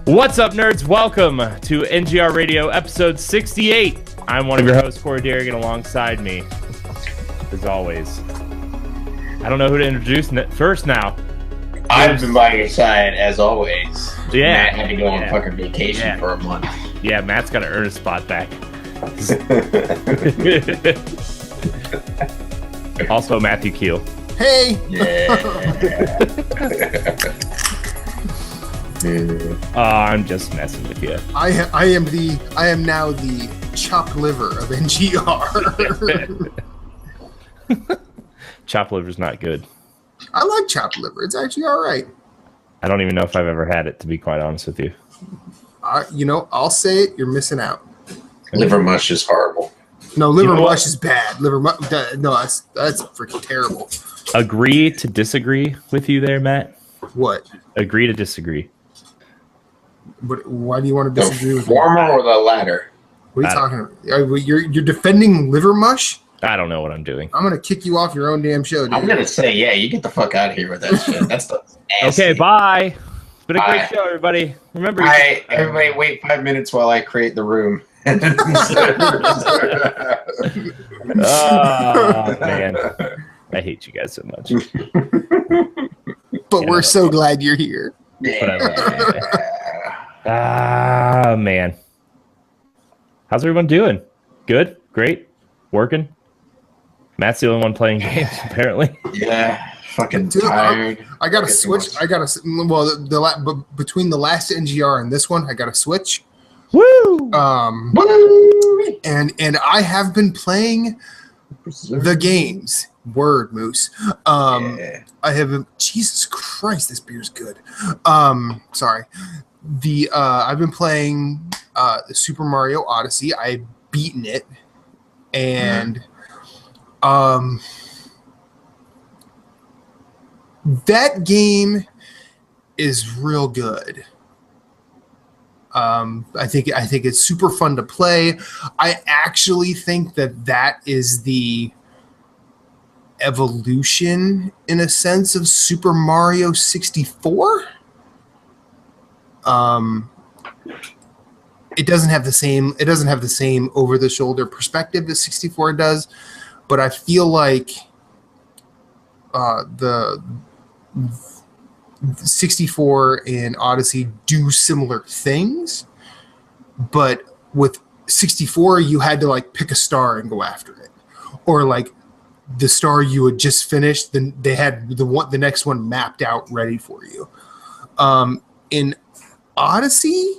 What's up, nerds? Welcome to NGR Radio, episode 68. I'm one of your hosts, Corey Derrigan, alongside me, as always. I don't know who to introduce first now. I've been by your side, as always. Yeah. Matt had to go on fucking vacation for a month. Yeah, Matt's got to earn his spot back. Also, Matthew Keel. Hey! Yeah. I'm just messing with you. I am now the chopped liver of NGR. Chopped liver's not good. I like chopped liver. It's actually all right. I don't even know if I've ever had it, to be quite honest with you. I'll say it. You're missing out. Liver mush is horrible. No, liver mush is bad. Liver mush. No, that's freaking terrible. Agree to disagree with you there, Matt? What? Agree to disagree. But why do you want to disagree with the former or the latter? What are you talking about? You're defending liver mush? I don't know what I'm doing. I'm gonna kick you off your own damn show, dude. I'm gonna say, yeah, you get the fuck out of here with that shit. That's the nasty. Okay, bye. It's been a great show, everybody. Remember, everybody wait 5 minutes while I create the room. Oh man, I hate you guys so much. But we're so glad you're here. Man, how's everyone doing? Good, great, working. Matt's the only one playing games, apparently. Yeah, fucking Dude, tired. I gotta switch. Between the last NGR and this one, I gotta switch. Woo! Woo! And I have been playing the games. Word, Moose. Yeah. I have been. Jesus Christ, this beer's good. Sorry. I've been playing the Super Mario Odyssey. I've beaten it, and that game is real good. I think it's super fun to play. I actually think that is the evolution, in a sense, of Super Mario 64. It doesn't have the same over the shoulder perspective as 64 does, but I feel like the 64 and Odyssey do similar things, but with 64 you had to like pick a star and go after it, or like the star you had just finished, then they had the next one mapped out ready for you. In Odyssey,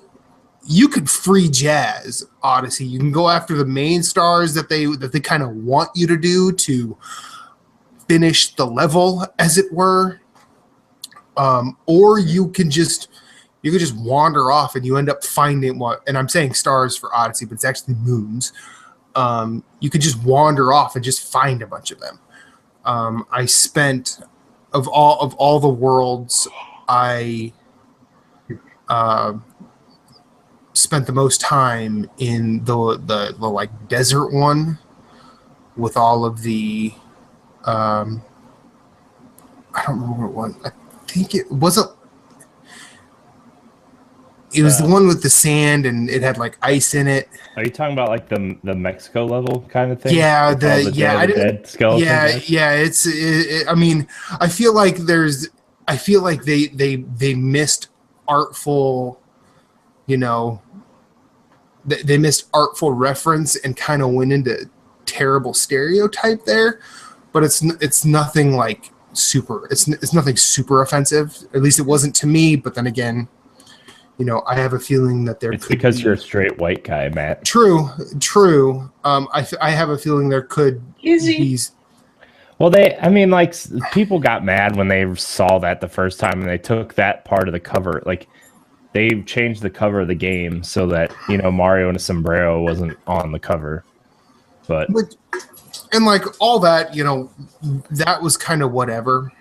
you could free jazz Odyssey. You can go after the main stars that they kind of want you to do to finish the level, as it were. Or you can just wander off and you end up finding and I'm saying stars for Odyssey, but it's actually moons. You could just wander off and just find a bunch of them. I spent of all the worlds, I spent the most time in the like desert one with all of the I don't remember what it was. I think it wasn't. It was the one with the sand and it had like ice in it. Are you talking about like the Mexico level kind of thing? Yeah, dead skeleton. I mean, I feel like they missed artful, they missed artful reference and kind of went into terrible stereotype there, but it's nothing like super. It's nothing super offensive. At least it wasn't to me. But then again, I have a feeling that there. It's because you're a straight white guy, Matt. True. I have a feeling there could be. Well, people got mad when they saw that the first time and they took that part of the cover. Like, they changed the cover of the game so that, Mario in a sombrero wasn't on the cover. And like all that, that was kind of whatever.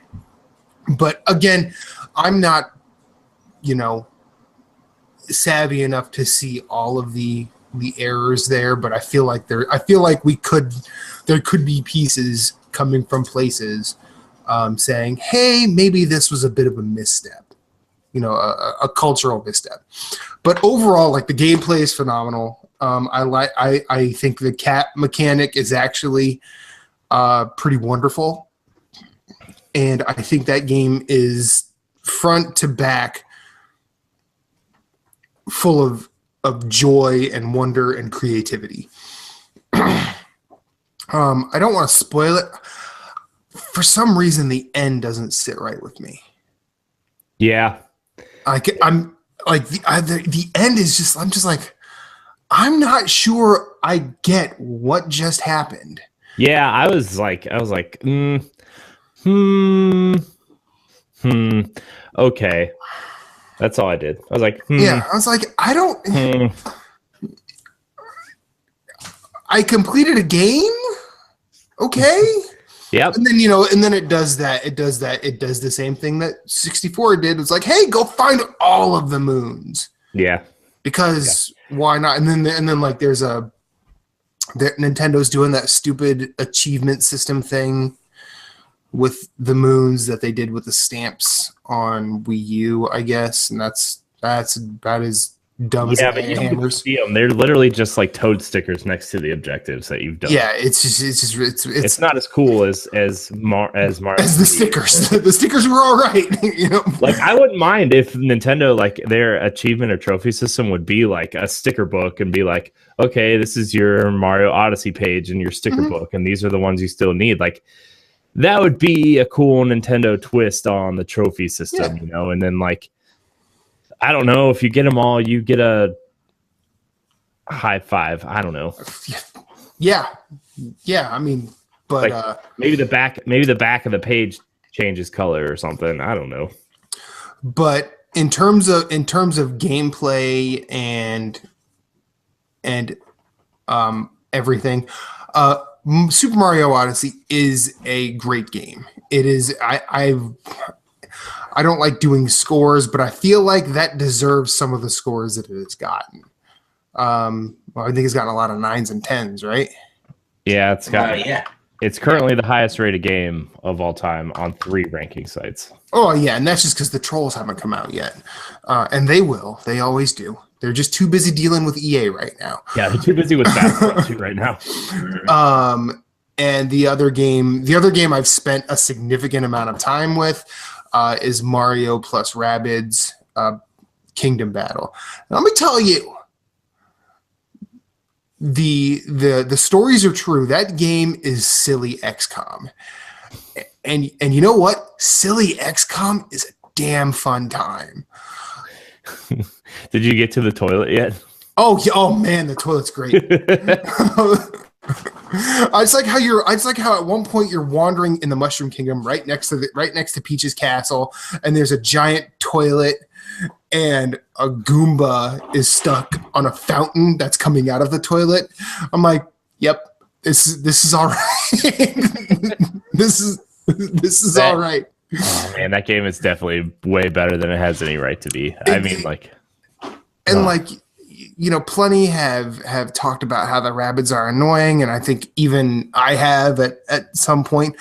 But again, I'm not, savvy enough to see all of the errors there. But I feel like there could be pieces coming from places saying, hey, maybe this was a bit of a misstep. a cultural misstep. But overall, like, the gameplay is phenomenal. I think the cat mechanic is actually pretty wonderful, and I think that game is front to back full of joy and wonder and creativity. I don't want to spoil it. For some reason, the end doesn't sit right with me. Yeah. I'm like the end is just. I'm just like, I'm not sure I get what just happened. Yeah, I was like, okay. That's all I did. I was like, Yeah, I was like, I don't. I completed a game. Okay. Yep. And then it does that. It does the same thing that 64 did. It's like, hey, go find all of the moons. Yeah. Because why not? And then like there's Nintendo's doing that stupid achievement system thing with the moons that they did with the stamps on Wii U, I guess, and that's about as dumb as but you don't get to see them. They're literally just like toad stickers next to the objectives that you've done. Yeah, it's not as cool as Mario. As the stickers. The stickers were all right. Like, I wouldn't mind if Nintendo, like, their achievement or trophy system would be like a sticker book and be like, okay, this is your Mario Odyssey page and your sticker book, and these are the ones you still need. Like, that would be a cool Nintendo twist on the trophy system, and then, like, I don't know, if you get them all, you get a high five. I don't know. Yeah. I mean, but like, maybe the back of the page changes color or something. I don't know. But in terms of gameplay and everything, Super Mario Odyssey is a great game. It is. I don't like doing scores, but I feel like that deserves some of the scores that it has gotten. Well, I think it's gotten a lot of 9s and 10s, right? Yeah, it's currently the highest rated game of all time on 3 ranking sites. Oh yeah, and that's just because the trolls haven't come out yet, and they will. They always do. They're just too busy dealing with EA right now. Yeah, they're too busy with Battlefront right now. And the other game I've spent a significant amount of time with is Mario plus Rabbids Kingdom Battle. And let me tell you, the stories are true. That game is silly XCOM. And you know what? Silly XCOM is a damn fun time. Did you get to the toilet yet? Oh yeah, oh man, the toilet's great. It's like how at one point you're wandering in the Mushroom Kingdom right next to Peach's castle, and there's a giant toilet, and a Goomba is stuck on a fountain that's coming out of the toilet. I'm like, yep, this is all right. this is all right. Oh man, that game is definitely way better than it has any right to be. Plenty have talked about how the Rabbids are annoying, and I think even I have at some point.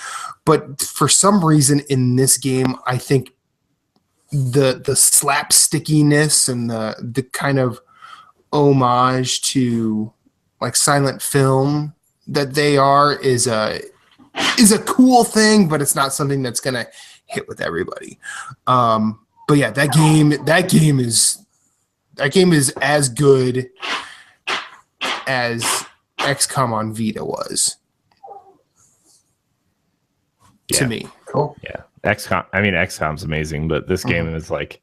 But for some reason in this game, I think the slapstickiness and the kind of homage to like silent film that they are is a cool thing, but it's not something that's gonna hit with everybody. But yeah, that game is as good as XCOM on Vita was to me. Cool. Yeah, XCOM's amazing, but this game is like,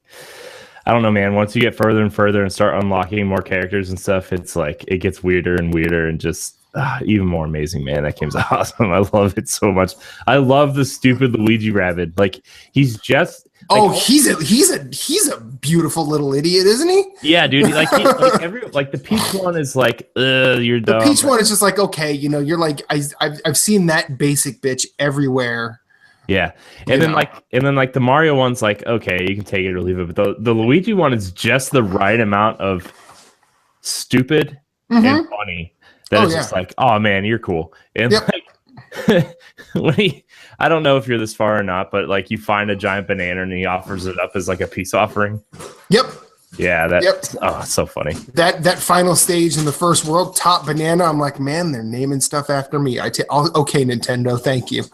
I don't know, man. Once you get further and further and start unlocking more characters and stuff, it's like it gets weirder and weirder and just even more amazing, man. That game's awesome. I love it so much. I love the stupid Luigi Rabbid. Like, he's just. Like, he's a beautiful little idiot, isn't he? Yeah, dude. Like the Peach one is like, you're dumb. The Peach one is just like, okay, you're like, I've seen that basic bitch everywhere. Yeah, and then the Mario one's like, okay, you can take it or leave it, but the Luigi one is just the right amount of stupid and funny that it's just like, oh man, you're cool. And when I don't know if you're this far or not, but like you find a giant banana and he offers it up as like a peace offering. Yep. Yeah, oh, it's so funny. That final stage in the first world, top banana. I'm like, man, they're naming stuff after me. Okay, Nintendo, thank you.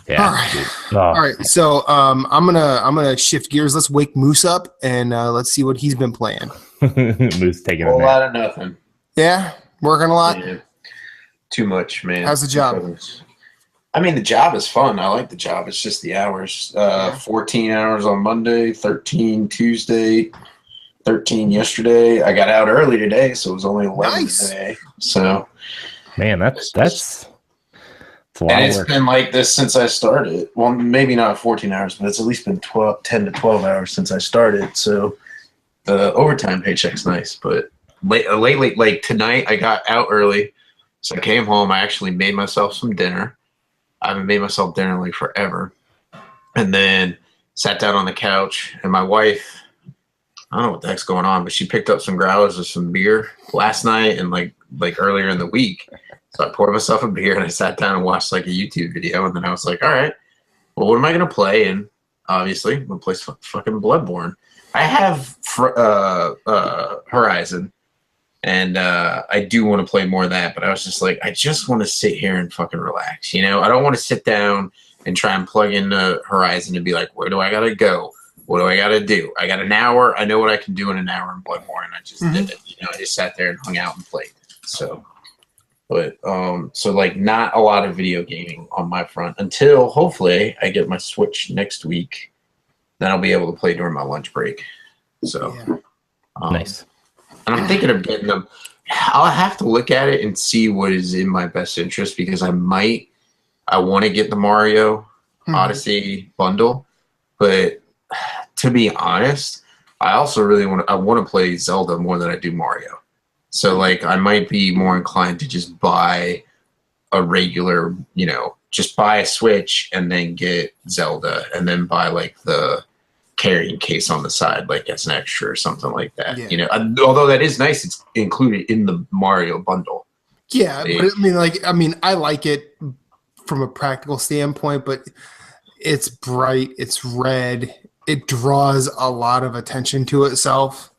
Yeah. All right. All right. So I'm gonna shift gears. Let's wake Moose up and let's see what he's been playing. Moose taking a whole nap. lot of nothing. Yeah, working a lot. Yeah. Too much, man. How's the job? I mean, the job is fun. I like the job. It's just the hours. 14 hours on Monday, 13 Tuesday, 13 yesterday. I got out early today, so it was only 11 today. So, man, that's a lot and of it's work. been like this since I started. Well, maybe not 14 hours, but it's at least been 10 to 12 hours since I started. So the overtime paycheck's nice. But lately, like tonight, I got out early. So I came home. I actually made myself some dinner. I haven't made myself dinner like forever. And then sat down on the couch. And my wife, I don't know what the heck's going on, but she picked up some growlers of some beer last night and like earlier in the week. So I poured myself a beer and I sat down and watched like a YouTube video. And then I was like, all right, well, what am I going to play? And obviously, I'm going to play fucking Bloodborne. I have Horizon. And I do want to play more of that. But I was just like, I just want to sit here and fucking relax. You know, I don't want to sit down and try and plug in Horizon and be like, where do I got to go? What do I got to do? I got an hour. I know what I can do in an hour in Bloodborne. And I just did it. You know, I just sat there and hung out and played. So. But so like not a lot of video gaming on my front until hopefully I get my Switch next week. Then I'll be able to play during my lunch break. So Nice. And I'm thinking of getting them. I'll have to look at it and see what is in my best interest because I want to get the Mario Odyssey bundle, but to be honest, I also really want to play Zelda more than I do Mario. So, like, I might be more inclined to just buy a regular, you know, just buy a Switch and then get Zelda and then buy, like, the carrying case on the side, like, as an extra or something like that. Yeah. You know, although that is nice, it's included in the Mario bundle. Yeah, but I mean, I like it from a practical standpoint, but it's bright, it's red, it draws a lot of attention to itself.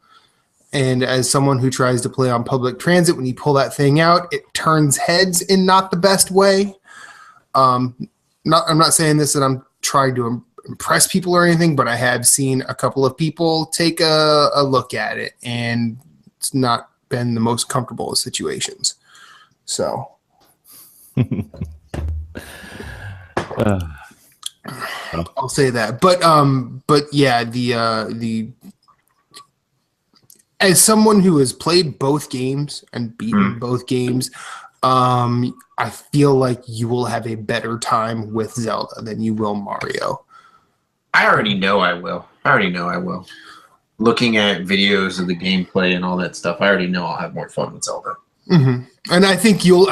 And as someone who tries to play on public transit, when you pull that thing out, it turns heads in not the best way. I'm not saying this that I'm trying to impress people or anything, but I have seen a couple of people take a look at it, and it's not been the most comfortable of situations. So, I'll say that. But yeah, the as someone who has played both games and beaten both games, I feel like you will have a better time with Zelda than you will Mario. I already know I will. Looking at videos of the gameplay and all that stuff, I already know I'll have more fun with Zelda. Mm-hmm. And I think you'll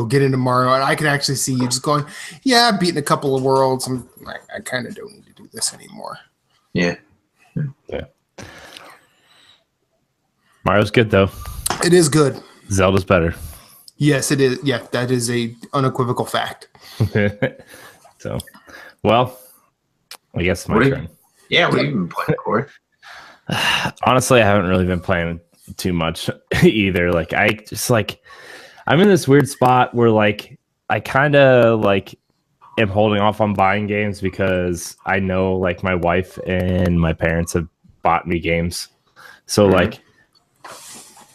get into Mario, and I can actually see you just going, yeah, beating a couple of worlds. I kind of don't need to do this anymore. Yeah. Mario's good though. It is good. Zelda's better. Yes, it is. Yeah, that is a unequivocal fact. So, well, I guess it's my turn. Yeah, what have you been playing, Corey? Honestly, I haven't really been playing too much either. Like, I'm in this weird spot where, like, I kind of, like, am holding off on buying games because I know, like, my wife and my parents have bought me games. So, like,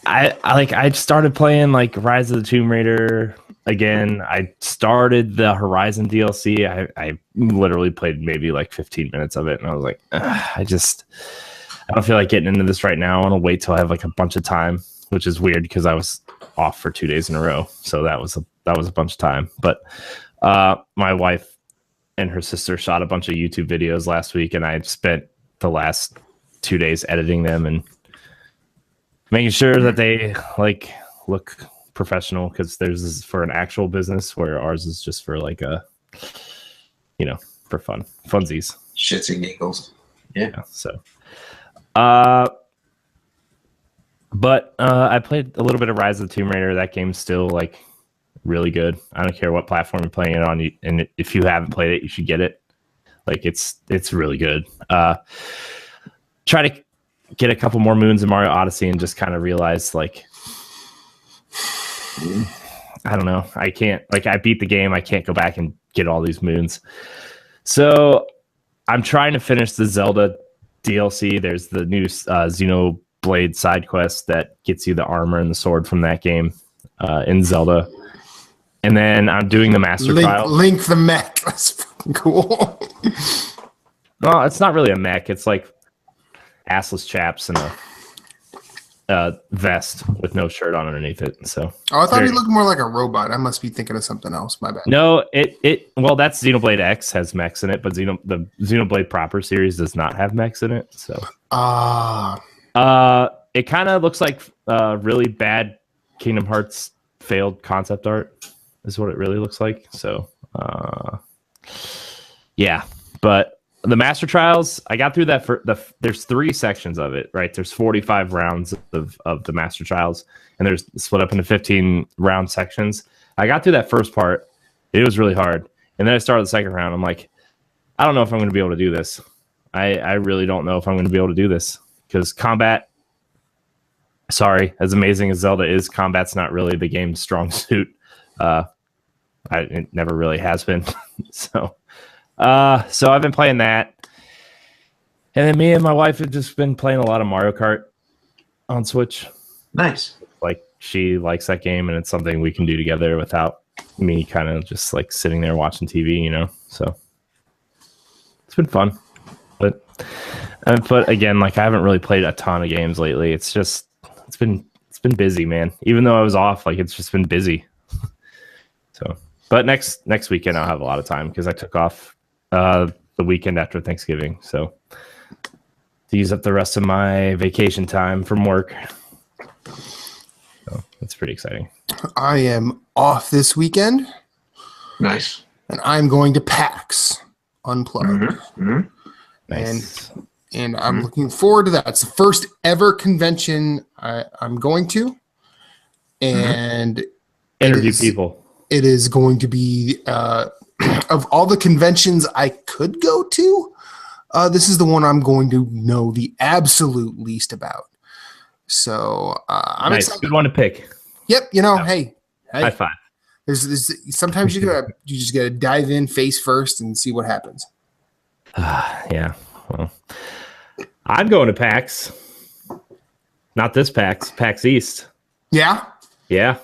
I started playing, like, Rise of the Tomb Raider again. I started the Horizon DLC. I literally played maybe, like, 15 minutes of it, and I was like, I don't feel like getting into this right now. I want to wait till I have, like, a bunch of time, which is weird because I was off for 2 days in a row. So that was a bunch of time. But my wife and her sister shot a bunch of YouTube videos last week, and I spent the last 2 days editing them and making sure that they, like, look professional, because theirs is for an actual business where ours is just for, like, a, you know, for funsies. Shits and giggles. Yeah. So, but I played a little bit of Rise of the Tomb Raider. That game's still, like, really good. I don't care what platform you're playing it on, and if you haven't played it, you should get it. Like it's really good. Try to get a couple more moons in Mario Odyssey and just kind of realize like, I don't know. I can't, like, I beat the game. I can't go back and get all these moons. So I'm trying to finish the Zelda DLC. There's the new Xenoblade side quest that gets you the armor and the sword from that game in Zelda. And then I'm doing the Master Trial. Link the mech. That's fucking cool. Well, it's not really a mech. It's like assless chaps and a vest with no shirt on underneath it. So I thought he looked more like a robot. I must be thinking of something else. My bad. No, well, that's Xenoblade X has mechs in it, but the Xenoblade proper series does not have mechs in it. So it kind of looks like really bad Kingdom Hearts failed concept art is what it really looks like. So yeah, but the Master Trials, I got through that. There's 3 sections of it, right? There's 45 rounds of the Master Trials, and there's split up into 15 round sections. I got through that first part. It was really hard. And then I started the second round. I'm like, I don't know if I'm going to be able to do this. I really don't know if I'm going to be able to do this. Because combat, sorry, as amazing as Zelda is, combat's not really the game's strong suit. It never really has been. So I've been playing that. And then me and my wife have just been playing a lot of Mario Kart on Switch. Nice. Like, she likes that game, and it's something we can do together without me kind of just like sitting there watching TV, you know? So it's been fun. But again, like, I haven't really played a ton of games lately. It's been busy, man. Even though I was off, like, it's just been busy. So, but next weekend I'll have a lot of time because I took off the weekend after Thanksgiving. So to use up the rest of my vacation time from work. So that's pretty exciting. I am off this weekend. Nice. And I'm going to PAX Unplugged. Mm-hmm. Mm-hmm. Nice. And I'm looking forward to that. It's the first ever convention I'm going to. And interview people. It is going to be, of all the conventions I could go to, this is the one I'm going to know the absolute least about. So I'm excited. Good one to pick. Yep. You know, hey. High five. There's sometimes you just gotta dive in face first and see what happens. Yeah. Well, I'm going to PAX. Not this PAX. PAX East. Yeah. Yeah.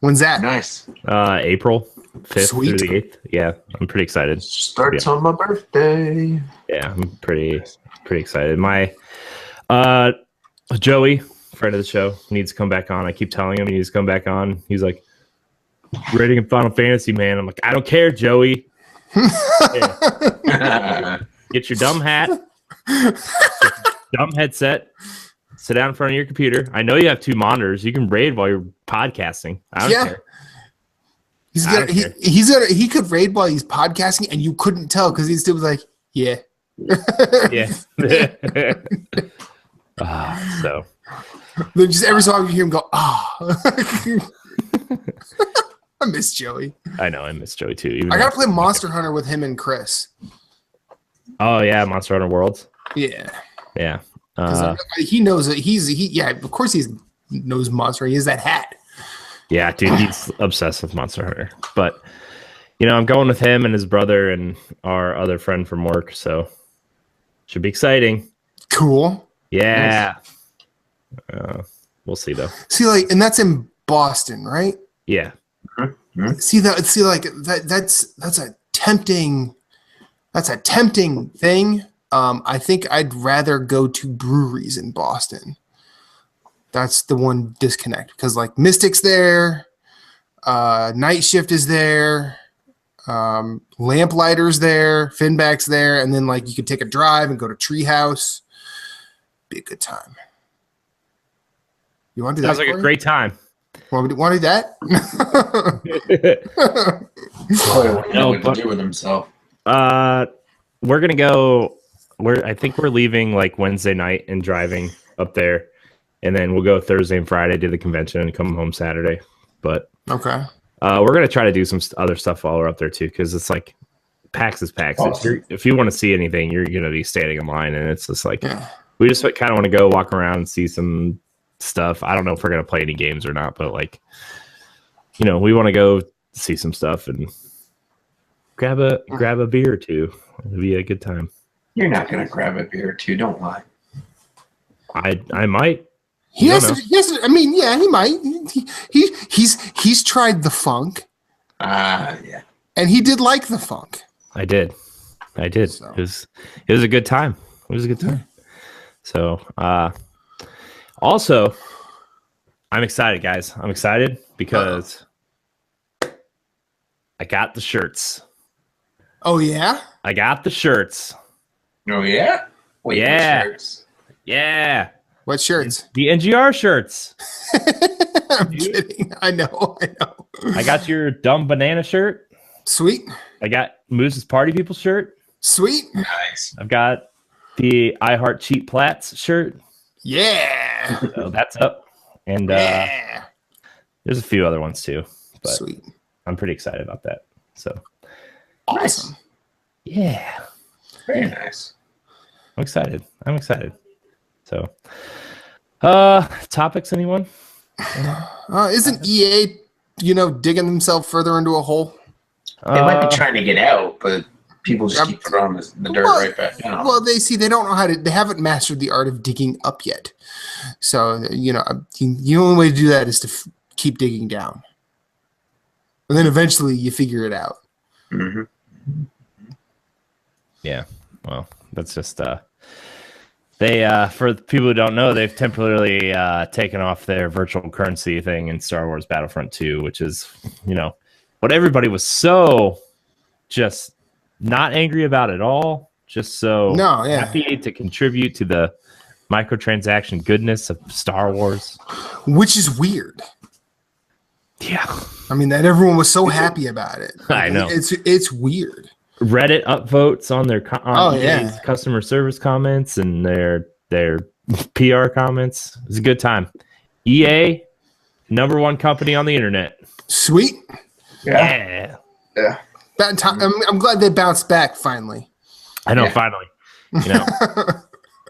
When's that? Nice. April 5th Sweet. through the 8th. Yeah, I'm pretty excited. Starts on my birthday. Yeah, I'm pretty excited. My Joey, friend of the show, needs to come back on. I keep telling him he needs to come back on. He's like, rating in Final Fantasy, man. I'm like, I don't care, Joey. Get your dumb hat, dumb headset, sit down in front of your computer. I know you have 2 monitors. You can raid while you're podcasting. I don't care. He could raid while he's podcasting, and you couldn't tell because he still was like, yeah. Yeah. So then just every so often you hear him go, I miss Joey. I know, I miss Joey too. I gotta play Monster Hunter with him and Chris. Oh yeah, Monster Hunter Worlds. Yeah. Yeah. He knows it. Of course he knows Monster. He has that hat. Yeah, dude, he's obsessed with Monster Hunter. But you know, I'm going with him and his brother and our other friend from work, so should be exciting. Cool. Yeah. We'll see though. See, like, and that's in Boston, right? Yeah. Mm-hmm. That's a tempting thing. I think I'd rather go to breweries in Boston. That's the one disconnect because like Mystic's there, Night Shift is there, Lamplighter's there, Finback's there, and then like you could take a drive and go to Treehouse. Be a good time. You want to do that? Sounds like a great time. Want to do that? What to do with himself. We're gonna go. I think we're leaving like Wednesday night and driving up there, and then we'll go Thursday and Friday to the convention and come home Saturday. But okay, We're gonna try to do some other stuff while we're up there too, because it's like PAX is PAX. Awesome. If you want to see anything, you're gonna be standing in line, and it's just like we just kind of want to go walk around and see some stuff. I don't know if we're gonna play any games or not, but like, you know, we want to go see some stuff and grab a beer or two. It'll be a good time. You're not gonna grab a beer or two. Don't lie. I might. He has to, I mean, yeah, he might. He's tried the funk. Yeah. And he did like the funk. I did. So. It was a good time. It was a good time. So, also, I'm excited, guys. I'm excited because I got the shirts. Oh yeah? I got the shirts. Oh yeah? Wait, yeah. Shirts? Yeah. What shirts? The NGR shirts. I'm kidding. I know. I got your dumb banana shirt. Sweet. I got Moose's Party People shirt. Sweet. Nice. I've got the I Heart Cheap Plats shirt. Yeah. So that's up. And there's a few other ones too. But sweet. I'm pretty excited about that. So awesome. Yeah. Very nice. I'm excited. So topics, anyone? Isn't EA, digging themselves further into a hole? They might be trying to get out, but people just keep throwing the dirt right back down. Well, they don't know they haven't mastered the art of digging up yet. So, the only way to do that is to keep digging down. And then eventually you figure it out. Mm-hmm. Yeah. Well, that's just they for the people who don't know, they've temporarily taken off their virtual currency thing in Star Wars Battlefront 2, which is, what everybody was so just not angry about at all, just so happy to contribute to the microtransaction goodness of Star Wars. Which is weird. Yeah. I mean, that everyone was so happy about it. I know. It's weird. Reddit upvotes on their EA's customer service comments and their PR comments. It was a good time. EA, number one company on the internet. Sweet. Yeah. That time, I'm glad they bounced back finally. I know, finally.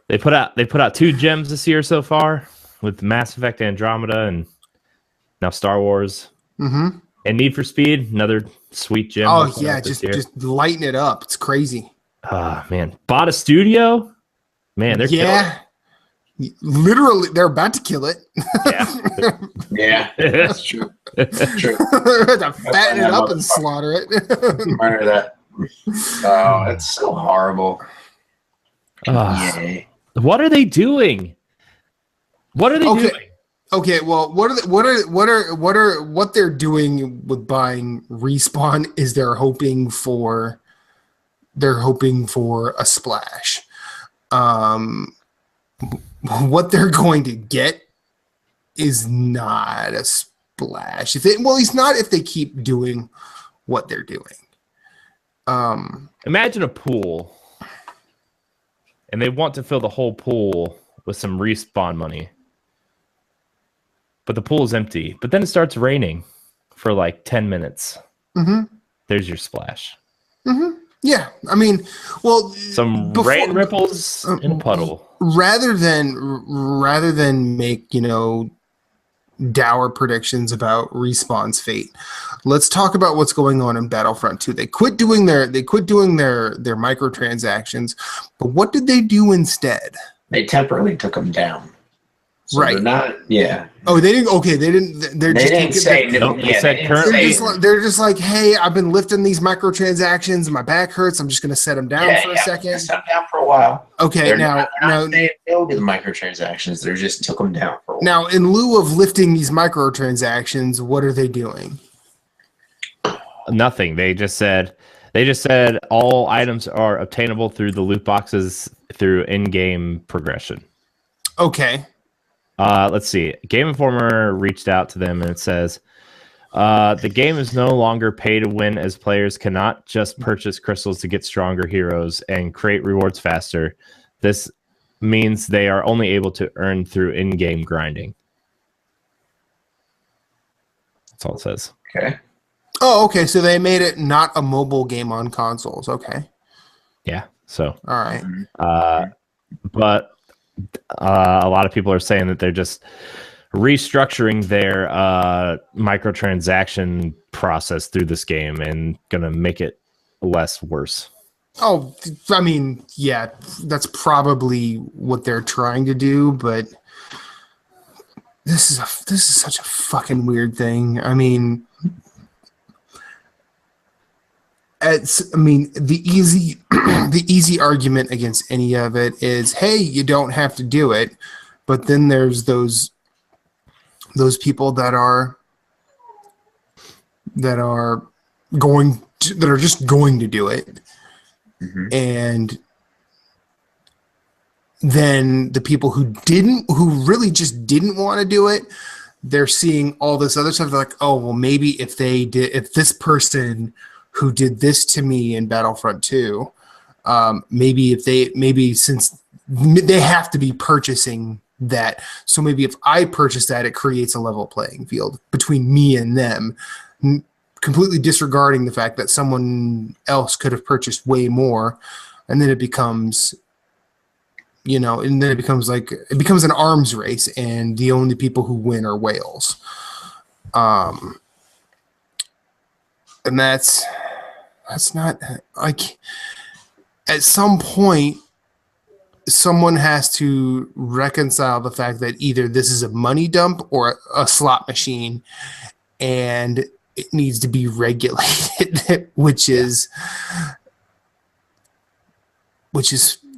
They put out 2 gems this year so far with Mass Effect Andromeda and now Star Wars. Mm-hmm. And Need for Speed, another sweet gem. Oh yeah, just lighten it up. It's crazy. Man, bought a studio. Man, they're killing it. Literally, they're about to kill it. Yeah, that's true. That's true. They're about to fatten it up and slaughter it. Remember that? Oh, it's so horrible. What are they doing? What are they doing? Okay, well, what they're doing with buying Respawn is they're hoping for a splash. What they're going to get is not a splash. He's not if they keep doing what they're doing. Imagine a pool, and they want to fill the whole pool with some Respawn money. But the pool is empty. But then it starts raining for like 10 minutes. Mm-hmm. There's your splash. Mm-hmm. Yeah, I mean, some rain ripples in a puddle. Rather than make dour predictions about Respawn's fate, let's talk about what's going on in Battlefront 2. They quit doing their microtransactions, but what did they do instead? They temporarily took them down. So right. They're not. Yeah. Oh, they didn't. Okay, they didn't. They didn't say. They're just like, hey, I've been lifting these microtransactions. My back hurts. I'm just going to set them down for a second. Set them down for a while. Okay, they're not saying they'll do the microtransactions. They just took them down for a while. Now, in lieu of lifting these microtransactions, what are they doing? Nothing. They just said all items are obtainable through the loot boxes through in-game progression. Okay. Let's see. Game Informer reached out to them and it says, the game is no longer pay to win, as players cannot just purchase crystals to get stronger heroes and create rewards faster. This means they are only able to earn through in-game grinding. That's all it says. Okay. Oh, okay. So they made it not a mobile game on consoles. Okay. Yeah. So, All right. but a lot of people are saying that they're just restructuring their microtransaction process through this game and gonna make it less worse. Oh, I mean, yeah, that's probably what they're trying to do, but this is such a fucking weird thing. I mean, the easy argument against any of it is, hey, you don't have to do it, but then there's those people that are just going to do it. Mm-hmm. And then the people who really just didn't want to do it, they're seeing all this other stuff. They're like, oh, well, maybe if this person who did this to me in Battlefront 2, maybe since they have to be purchasing that, so maybe if I purchase that, it creates a level playing field between me and them, completely disregarding the fact that someone else could have purchased way more. And then it becomes, an arms race, and the only people who win are whales. And that's not, like, at some point, someone has to reconcile the fact that either this is a money dump or a slot machine, and it needs to be regulated, which is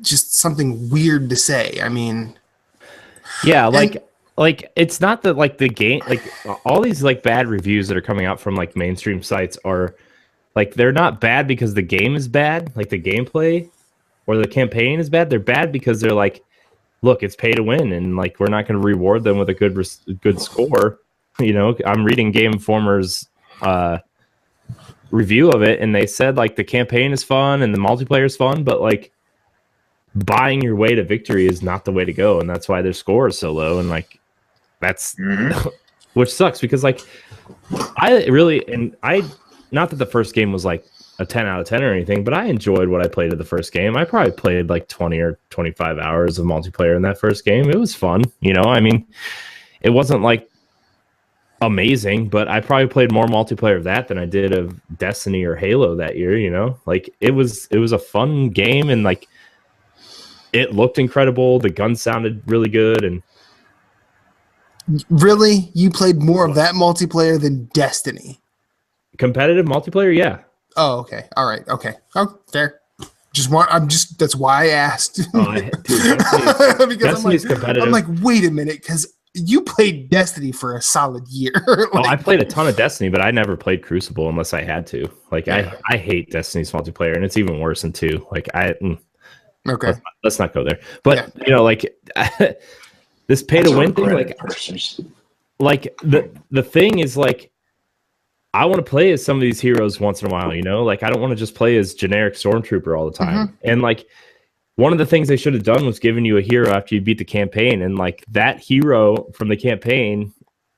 just something weird to say. I mean, yeah, like it's not that like the game, like all these like bad reviews that are coming out from like mainstream sites are like, they're not bad because the game is bad, like the gameplay or the campaign is bad. They're bad because they're like, look, it's pay to win, and like we're not going to reward them with a good score. I'm reading Game Informer's review of it, and they said like the campaign is fun and the multiplayer is fun, but like buying your way to victory is not the way to go, and that's why their score is so low. And like that's which sucks, because like not that the first game was like a 10 out of 10 or anything, but I enjoyed what I played of the first game. I probably played like 20 or 25 hours of multiplayer in that first game. It was fun, I mean, it wasn't like amazing, but I probably played more multiplayer of that than I did of Destiny or Halo that year. Like it was a fun game, and like it looked incredible. The guns sounded really good. And really, you played more of that multiplayer than Destiny? Competitive multiplayer, yeah. Oh, okay. All right. Okay. Oh, fair. That's why I asked. Dude, because Destiny's competitive. I'm like, wait a minute, because you played Destiny for a solid year. I played a ton of Destiny, but I never played Crucible unless I had to. Like, yeah. I hate Destiny's multiplayer, and it's even worse in 2. Like, okay. Let's not go there. But like this pay to win thing, like the thing is like, I want to play as some of these heroes once in a while, like I don't want to just play as generic Stormtrooper all the time. Mm-hmm. And like one of the things they should have done was given you a hero after you beat the campaign, and like that hero from the campaign,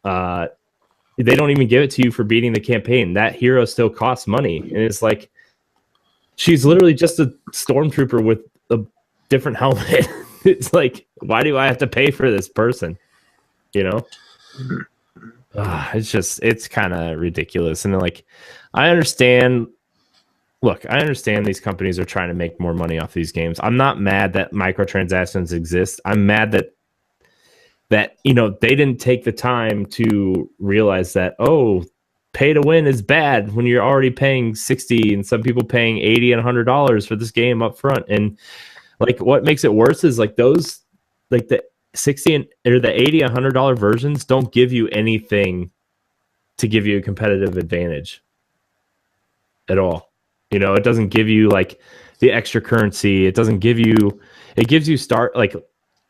they don't even give it to you for beating the campaign. That hero still costs money, and it's like she's literally just a Stormtrooper with a different helmet. It's like, why do I have to pay for this person? It's kind of ridiculous. And like, I understand these companies are trying to make more money off these games. I'm not mad that microtransactions exist. I'm mad that they didn't take the time to realize that, pay to win is bad when you're already paying $60 and some people paying $80 and $100 for this game up front. And like, what makes it worse is like those, like the $60 or the $80, $100 versions don't give you anything to give you a competitive advantage at all. It doesn't give you like the extra currency. It gives you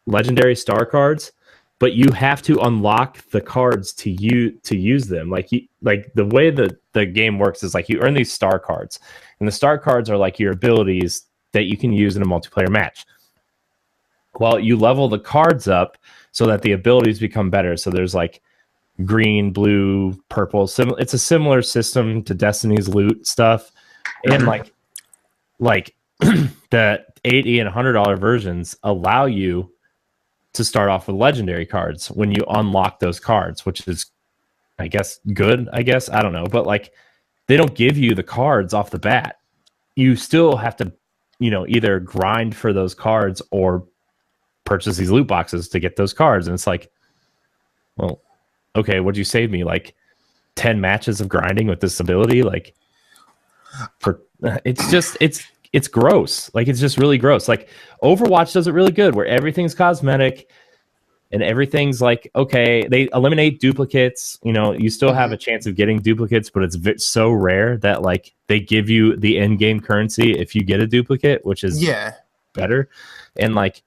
legendary star cards, but you have to unlock the cards to use them. Like the way the game works is like you earn these star cards, and the star cards are like your abilities that you can use in a multiplayer match. Well, you level the cards up so that the abilities become better. So there's like green, blue, purple. It's a similar system to Destiny's loot stuff, and like the $80 and $100 versions allow you to start off with legendary cards when you unlock those cards, which is, I guess, good. I don't know, but like they don't give you the cards off the bat. You still have to, either grind for those cards or purchase these loot boxes to get those cards, and it's like, well, okay, what'd you save me? Like 10 matches of grinding with this ability? Like, it's gross. Like, it's just really gross. Like, Overwatch does it really good, where everything's cosmetic and everything's like, okay, they eliminate duplicates. You still have a chance of getting duplicates, but it's so rare that like they give you the end game currency if you get a duplicate, which is better. And like,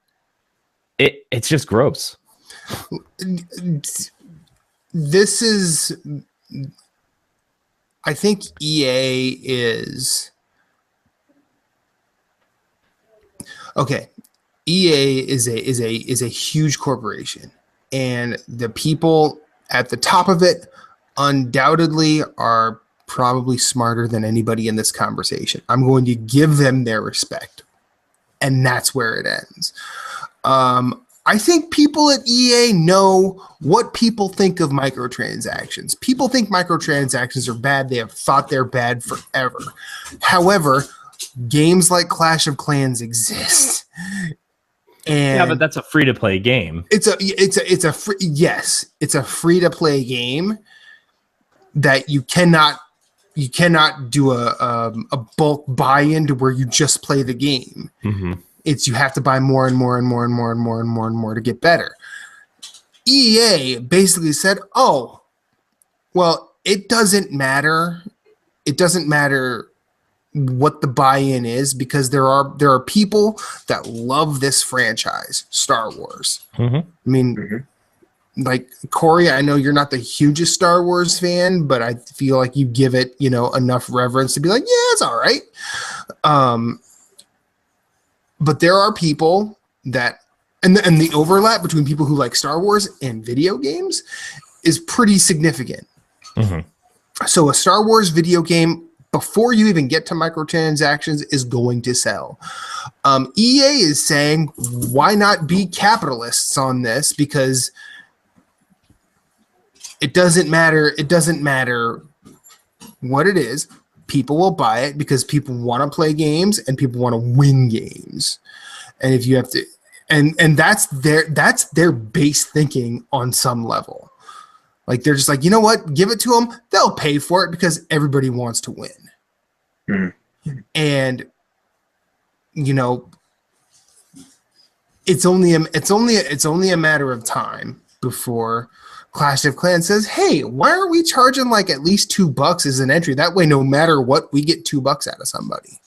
it's just gross. This is, I think EA is okay. EA is a huge corporation, and the people at the top of it undoubtedly are probably smarter than anybody in this conversation. I'm going to give them their respect, and that's where it ends. I think people at EA know what people think of microtransactions. People think microtransactions are bad. They have thought they're bad forever. However, games like Clash of Clans exist. And but that's a free-to-play game. It's a free-to-play game that you cannot do a bulk buy-in to where you just play the game. Mm-hmm. You have to buy more and more and more and more and more and more and more to get better. EA basically said, "Oh, well, it doesn't matter. It doesn't matter what the buy-in is, because there are people that love this franchise, Star Wars." Mm-hmm. I mean, like Corey, I know you're not the hugest Star Wars fan, but I feel like you give it, enough reverence to be like, yeah, it's all right. But there are people that, and the overlap between people who like Star Wars and video games is pretty significant. Mm-hmm. So a Star Wars video game, before you even get to microtransactions, is going to sell. EA is saying, why not be capitalists on this? Because it doesn't matter. It doesn't matter what it is. People will buy it because people want to play games and people want to win games. And if you have to, and that's their base thinking on some level. Like, they're just like, you know what? Give it to them. They'll pay for it because everybody wants to win. Mm-hmm. And it's only a matter of time before Clash of Clans says, "Hey, why are we charging like at least $2 as an entry? That way, no matter what, we get $2 out of somebody."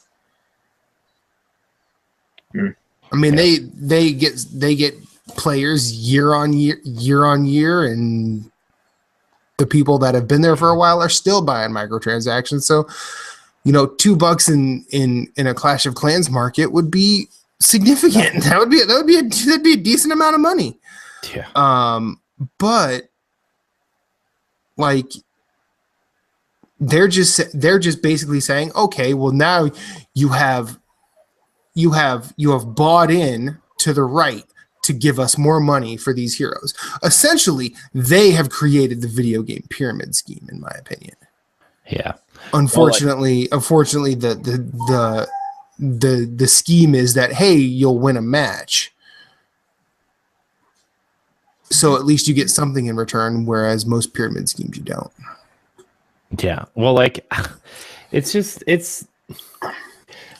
Mm. I mean, they get players year on year, and the people that have been there for a while are still buying microtransactions. So, $2 in a Clash of Clans market would be significant. That'd be a decent amount of money. Yeah. But like, they're just basically saying, okay, well, now you have bought in to the right to give us more money for these heroes. Essentially, they have created the video game pyramid scheme, in my opinion. Yeah. Unfortunately, the scheme is that, hey, you'll win a match, so at least you get something in return, whereas most pyramid schemes you don't. Yeah. Well, like,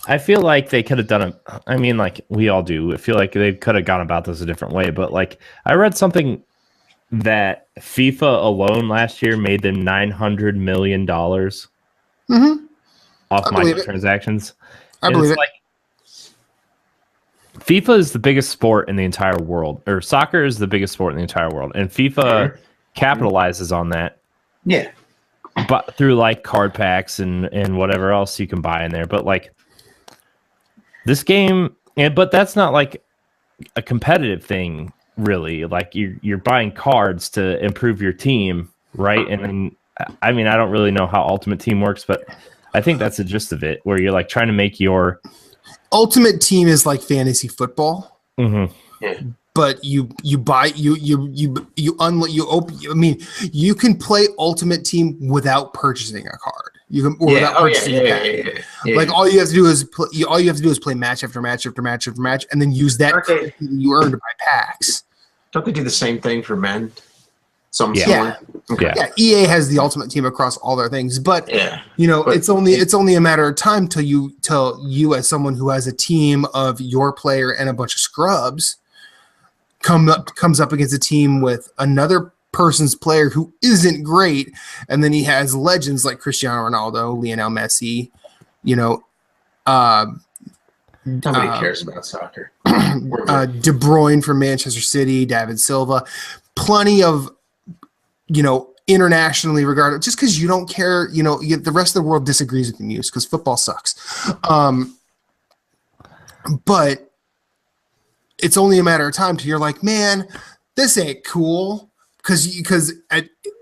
I feel like they could have done it. I mean, like we all do. I feel like they could have gone about this a different way. But like, I read something that FIFA alone last year made them $900 million off microtransactions. I believe it. Like, FIFA is the biggest sport in the entire world, or soccer is the biggest sport in the entire world, and FIFA capitalizes on that. Yeah, but through like card packs and whatever else you can buy in there. But like this game, but that's not like a competitive thing, really. Like you're buying cards to improve your team, right? And then, I mean, I don't really know how Ultimate Team works, but I think that's the gist of it, where you're like trying to make your Ultimate Team is like fantasy football. Mm-hmm. Yeah. But you buy I mean, you can play Ultimate Team without purchasing a card. You can without purchasing a pack. Like all you have to do is play match after match after match after match, and then use that card that you earned to buy packs. Don't they do the same thing for men? Similar. Yeah. Okay. Yeah. EA has the Ultimate Team across all their things, but it's only a matter of time till you as someone who has a team of your player and a bunch of scrubs comes up against a team with another person's player who isn't great, and then he has legends like Cristiano Ronaldo, Lionel Messi, Nobody cares about soccer. De Bruyne from Manchester City, David Silva, plenty of internationally regarded. Just because you don't care, the rest of the world disagrees with you because football sucks. But it's only a matter of time till you're like, man, this ain't cool. Because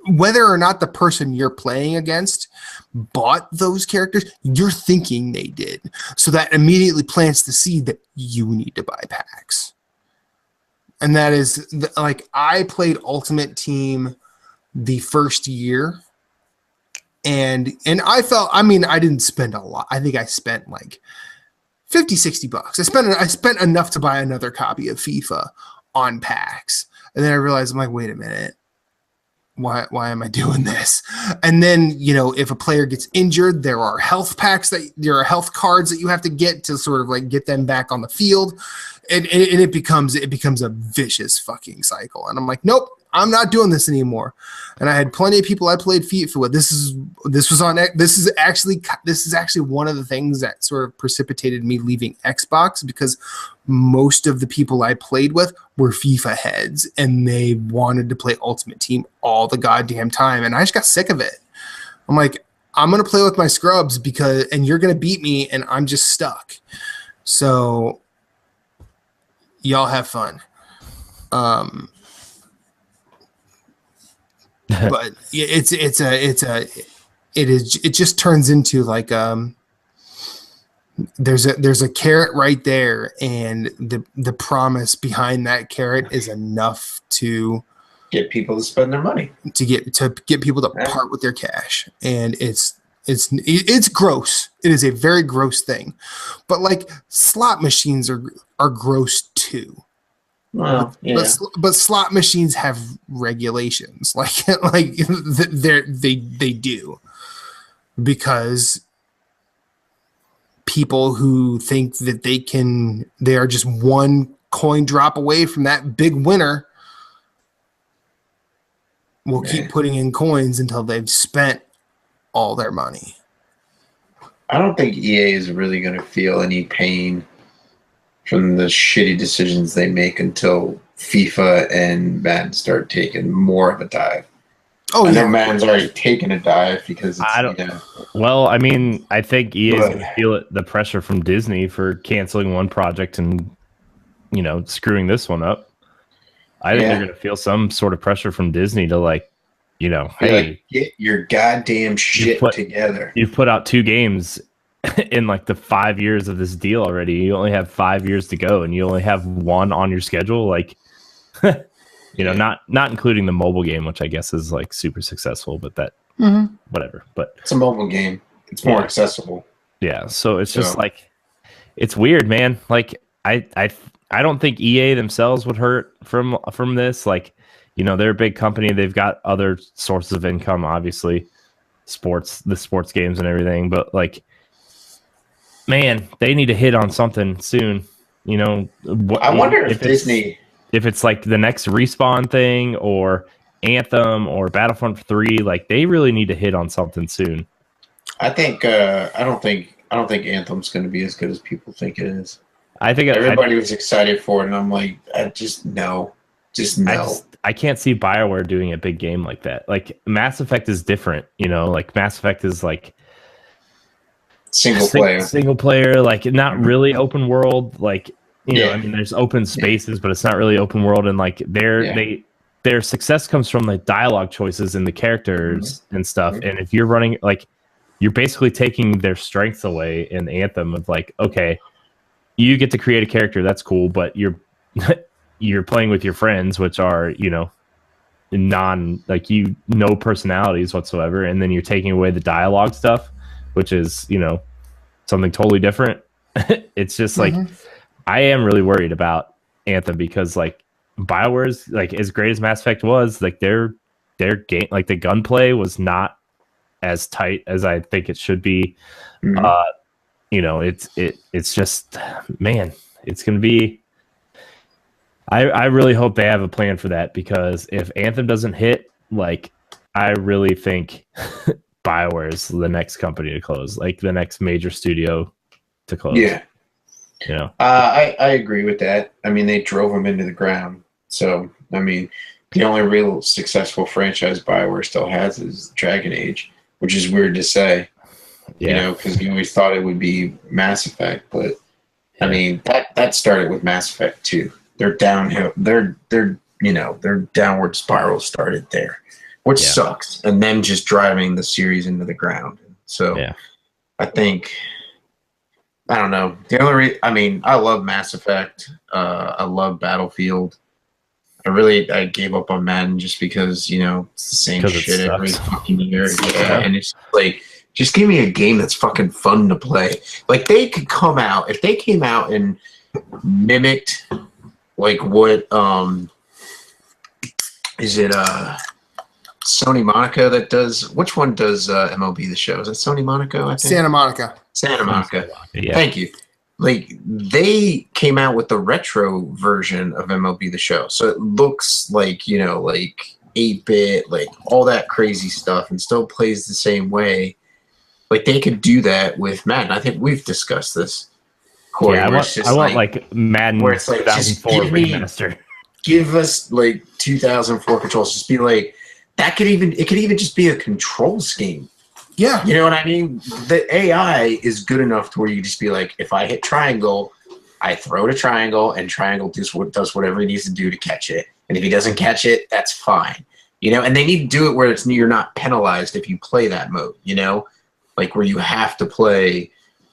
whether or not the person you're playing against bought those characters, you're thinking they did. So that immediately plants the seed that you need to buy packs. And that is like, I played Ultimate Team the first year, and I felt, I mean, I didn't spend a lot. I think I spent like $50-$60. I spent enough to buy another copy of FIFA on packs. And then I realized, I'm like, wait a minute. Why am I doing this? And then, if a player gets injured, there are health cards that you have to get to sort of like get them back on the field. And it becomes a vicious fucking cycle. And I'm like, nope, I'm not doing this anymore. And I had plenty of people I played FIFA with. This is actually one of the things that sort of precipitated me leaving Xbox, because most of the people I played with were FIFA heads, and they wanted to play Ultimate Team all the goddamn time. And I just got sick of it. I'm like, I'm going to play with my scrubs and you're going to beat me, and I'm just stuck. So y'all have fun. But it just turns into like there's a carrot right there, and the promise behind that carrot is enough to get people to spend their money, to get people to part with their cash. And it's gross. It is a very gross thing. But like, slot machines are gross too. Well, yeah. But slot machines have regulations, they do, because people who think that they are just one coin drop away from that big winner will keep putting in coins until they've spent all their money. I don't think EA is really going to feel any pain from the shitty decisions they make until FIFA and Madden start taking more of a dive. Oh, I know Madden's already taken a dive because it's, Well, I mean, I think EA is going to feel the pressure from Disney for canceling one project and, screwing this one up. I think they're going to feel some sort of pressure from Disney to hey, get your goddamn shit together. You've put out 2 games in like the 5 years of this deal already. You only have 5 years to go, and you only have 1 on your schedule. Like, not including the mobile game, which I guess is like super successful, but that whatever. But it's a mobile game. It's more accessible. Yeah. So it's just like, it's weird, man. Like I don't think EA themselves would hurt from this. Like, they're a big company. They've got other sources of income, obviously, the sports games and everything. But like, man, they need to hit on something soon. I wonder if Disney, if it's like the next Respawn thing or Anthem or Battlefront 3, like they really need to hit on something soon. I think I don't think Anthem's going to be as good as people think it is. I think everybody was excited for it, and I'm like, just no. I can't see BioWare doing a big game like that. Like Mass Effect is different, like Mass Effect is like single player, like not really open world. Like, I mean, there's open spaces, but it's not really open world. And like their success comes from the dialogue choices and the characters and stuff. And if you're running, like, you're basically taking their strengths away in Anthem of like, okay, you get to create a character, that's cool, but you're you're playing with your friends, which are, you know, no personalities whatsoever, and then you're taking away the dialogue stuff, which is, you know, something totally different. It's just like, I am really worried about Anthem because, like, BioWare's, like, as great as Mass Effect was, like, their game, like, the gunplay was not as tight as I think it should be. You know, it's just, man, it's gonna be. I really hope they have a plan for that, because if Anthem doesn't hit, like, I really think BioWare is the next company to close, like the next major studio to close. Yeah. You know, I agree with that. I mean, they drove them into the ground. So, I mean, the only real successful franchise BioWare still has is Dragon Age, which is weird to say, you know, because you always thought it would be Mass Effect. But, I mean, that started with Mass Effect 2. Their downhill, their downward spiral started there, which sucks. And then just driving the series into the ground. So, I think, I don't know. The only I mean, I love Mass Effect. I love Battlefield. I gave up on Madden just because, you know, it's the same shit every fucking year. Yeah, and it's like, just give me a game that's fucking fun to play. Like, they could come out, if they came out and mimicked, like, what, is it, Sony Monaco that does, which one does MLB The Show? Is it Sony Monaco, I think? Santa Monica. Yeah. Thank you. Like, they came out with the retro version of MLB The Show. So it looks like, you know, like 8-bit, like all that crazy stuff, and still plays the same way. Like, they could do that with Madden. I think we've discussed this. Corey, I want like Madden where it's like, 2004 remaster. Give us like 2004 controls. Just be like, it could even just be a control scheme. Yeah. You know what I mean? The AI is good enough to where you can just be like, if I hit triangle, I throw to triangle, and triangle does whatever he needs to do to catch it. And if he doesn't catch it, that's fine. You know, and they need to do it where you're not penalized if you play that mode, you know? Like, where you have to play,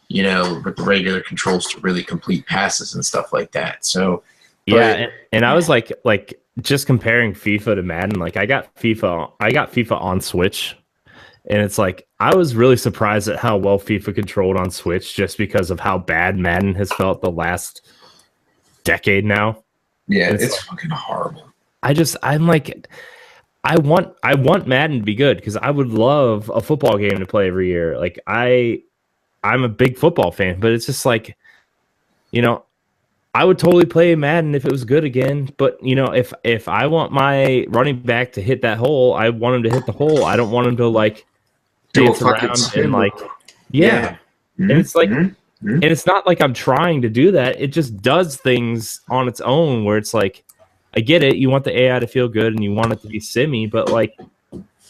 you know, with the regular controls to really complete passes and stuff like that. So, and I was like just comparing FIFA to Madden. Like, I got FIFA on Switch, and it's like, I was really surprised at how well FIFA controlled on Switch, just because of how bad Madden has felt the last decade now. Yeah, it's fucking horrible. I'm like, I want Madden to be good, because I would love a football game to play every year. Like, I'm a big football fan, but it's just like, you know, I would totally play Madden if it was good again. But, you know, if I want my running back to hit that hole, I want him to hit the hole. I don't want him to, like, dance around and, like, and it's like, and it's not like I'm trying to do that. It just does things on its own, where it's like, I get it. You want the AI to feel good and you want it to be simmy, but, like,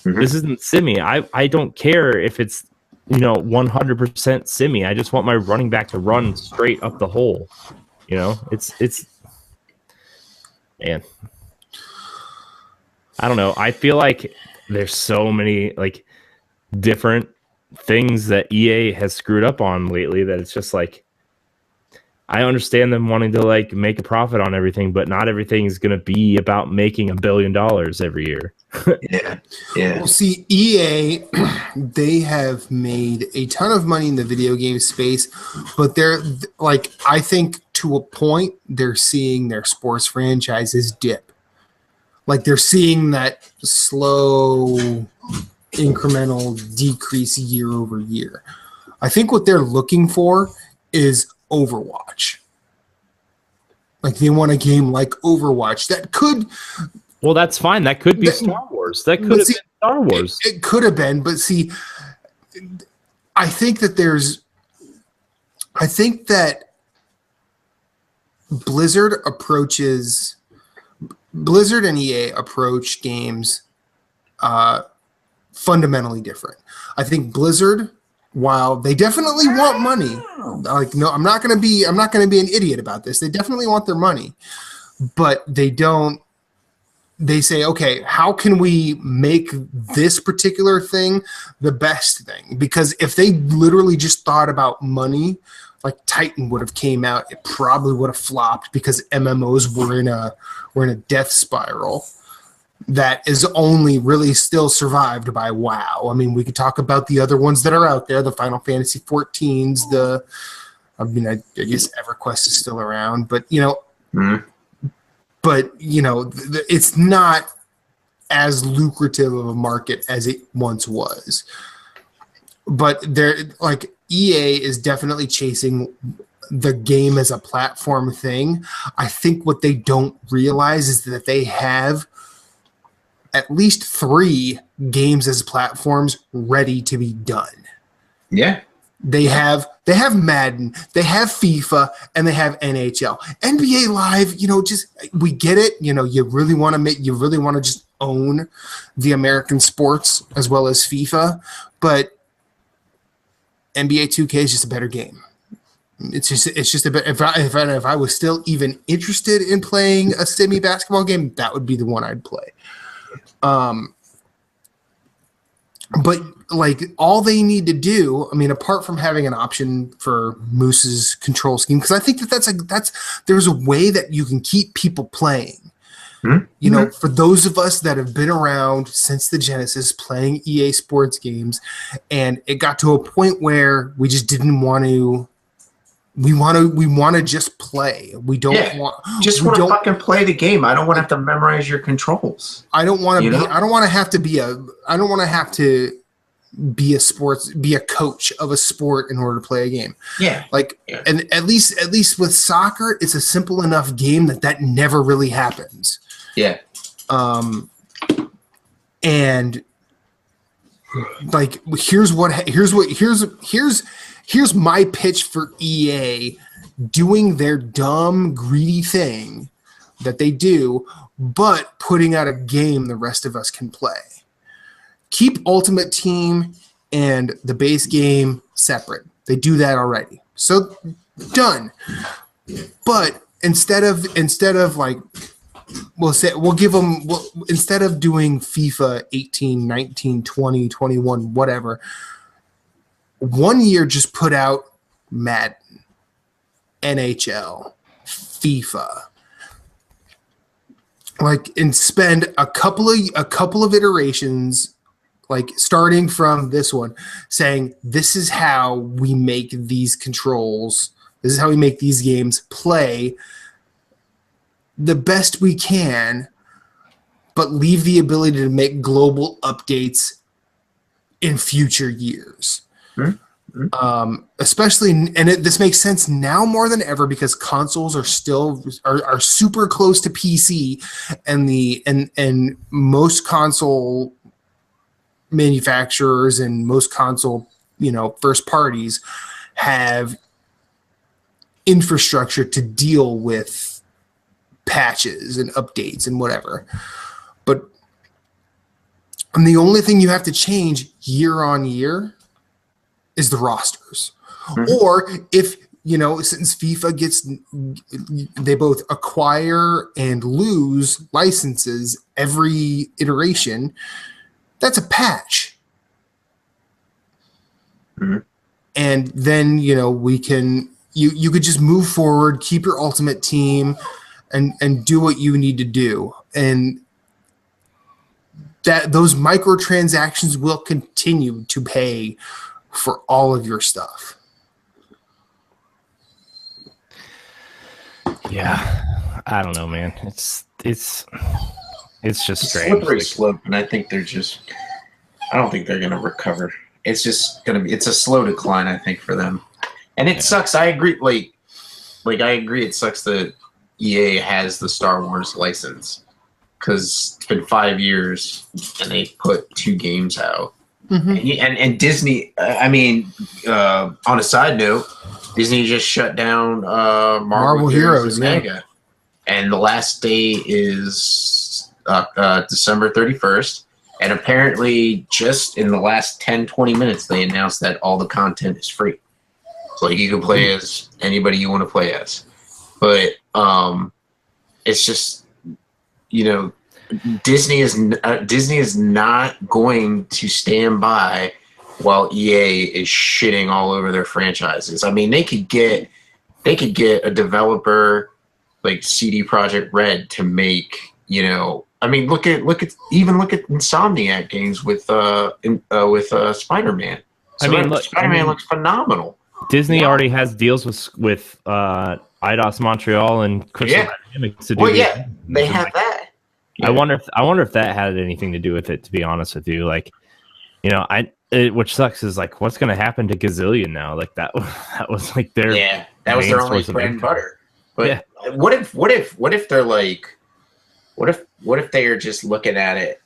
this isn't simmy. I don't care if it's, you know, 100% simmy. I just want my running back to run straight up the hole. You know, it's man. I don't know. I feel like there's so many, like, different things that EA has screwed up on lately that it's just like, I understand them wanting to, like, make a profit on everything, but not everything is going to be about making $1 billion every year. Yeah. Well, see, EA, they have made a ton of money in the video game space, but they're, like, I think to a point, they're seeing their sports franchises dip. Like, they're seeing that slow, incremental decrease year over year. I think what they're looking for is Overwatch. Like, they want a game like Overwatch that could. Well, that's fine. That could be Star Wars. That could have been Star Wars. It could have been, but see, I think that Blizzard and EA approach games fundamentally different. I think Blizzard, while they definitely want money, like, no, I'm not going to be an idiot about this. They definitely want their money, but they don't they say, okay, how can we make this particular thing the best thing? Because if they literally just thought about money, like Titan would have came out, it probably would have flopped because MMOs were in a death spiral that is only really still survived by WoW. I mean, we could talk about the other ones that are out there, the Final Fantasy 14s, I guess EverQuest is still around, but it's not as lucrative of a market as it once was. But EA is definitely chasing the game as a platform thing. I think what they don't realize is that they have at least 3 games as platforms ready to be done. Yeah. They have Madden, they have FIFA, and they have NHL. NBA Live, we get it. You really want to just own the American sports as well as FIFA, but NBA 2K is just a better game. It's just a bit. If I was still even interested in playing a semi basketball game, that would be the one I'd play. But all they need to do, apart from having an option for Moose's control scheme, because I think there's a way that you can keep people playing. Mm-hmm. For those of us that have been around since the Genesis playing EA Sports games, and it got to a point where we just didn't want to. We want to just play. We don't want to fucking play the game. I don't want to have to memorize your controls. I don't want to I don't want to have to be a coach of a sport in order to play a game. Yeah. And at least with soccer, it's a simple enough game that never really happens. Yeah. And here's my pitch for EA doing their dumb, greedy thing that they do, but putting out a game the rest of us can play. Keep Ultimate Team and the base game separate. They do that already. So done. But instead of instead of doing FIFA 18, 19, 20, 21, whatever, 1 year just put out Madden, NHL, FIFA, and spend a couple of iterations, starting from this one, saying this is how we make these controls, this is how we make these games play the best we can, but leave the ability to make global updates in future years. Especially, and this makes sense now more than ever because consoles are still super close to PC, and most console manufacturers and most console first parties have infrastructure to deal with patches and updates and whatever. And the only thing you have to change year on year is the rosters. Mm-hmm. Or if, since FIFA they both acquire and lose licenses every iteration, that's a patch. Mm-hmm. And then, we can, you could just move forward, keep your Ultimate Team and do what you need to do. And that those microtransactions will continue to pay for all of your stuff. Yeah, I don't know, man. It's just strange. Slippery slope, and I think I don't think they're gonna recover. It's just it's a slow decline, I think, for them. And it sucks. I agree. I agree. It sucks that EA has the Star Wars license because it's been 5 years and they put 2 games out. Mm-hmm. And Disney, on a side note, Disney just shut down Marvel Heroes Mega. And the last day is December 31st. And apparently just in the last 10, 20 minutes, they announced that all the content is free. So you can play as anybody you want to play as. But it's just, Disney is not going to stand by while EA is shitting all over their franchises. I mean, they could get a developer like CD Projekt Red to make, I mean, look at Insomniac games with Spider-Man. I mean, Spider-Man looks phenomenal. Disney already has deals with Eidos Montreal and Crystal Dynamics to do. Well, yeah, they have that. Yeah. I wonder if that had anything to do with it. To be honest with you, like, which sucks is like, what's going to happen to Gazillion now? Like that was like their that was their only bread and butter. But what if they're like, what if they are just looking at it,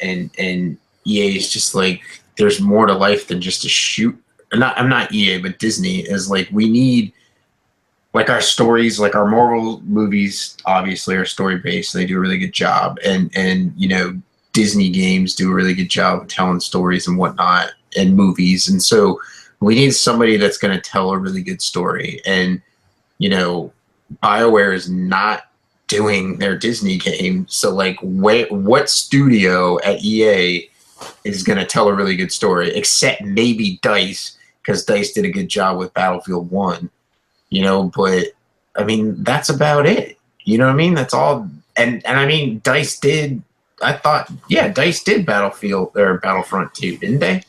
and EA is just like, there's more to life than just a shoot. I'm not EA, but Disney is like, we need. Like our stories, like our Marvel movies, obviously are story based. They do a really good job, and Disney games do a really good job of telling stories and whatnot, and movies. And so we need somebody that's going to tell a really good story. And BioWare is not doing their Disney game, so like, what studio at EA is going to tell a really good story, except maybe DICE, because DICE did a good job with Battlefield 1. But I mean, that's about it. You know what I mean? That's all. And I mean, DICE did. DICE did Battlefield or Battlefront 2, didn't they?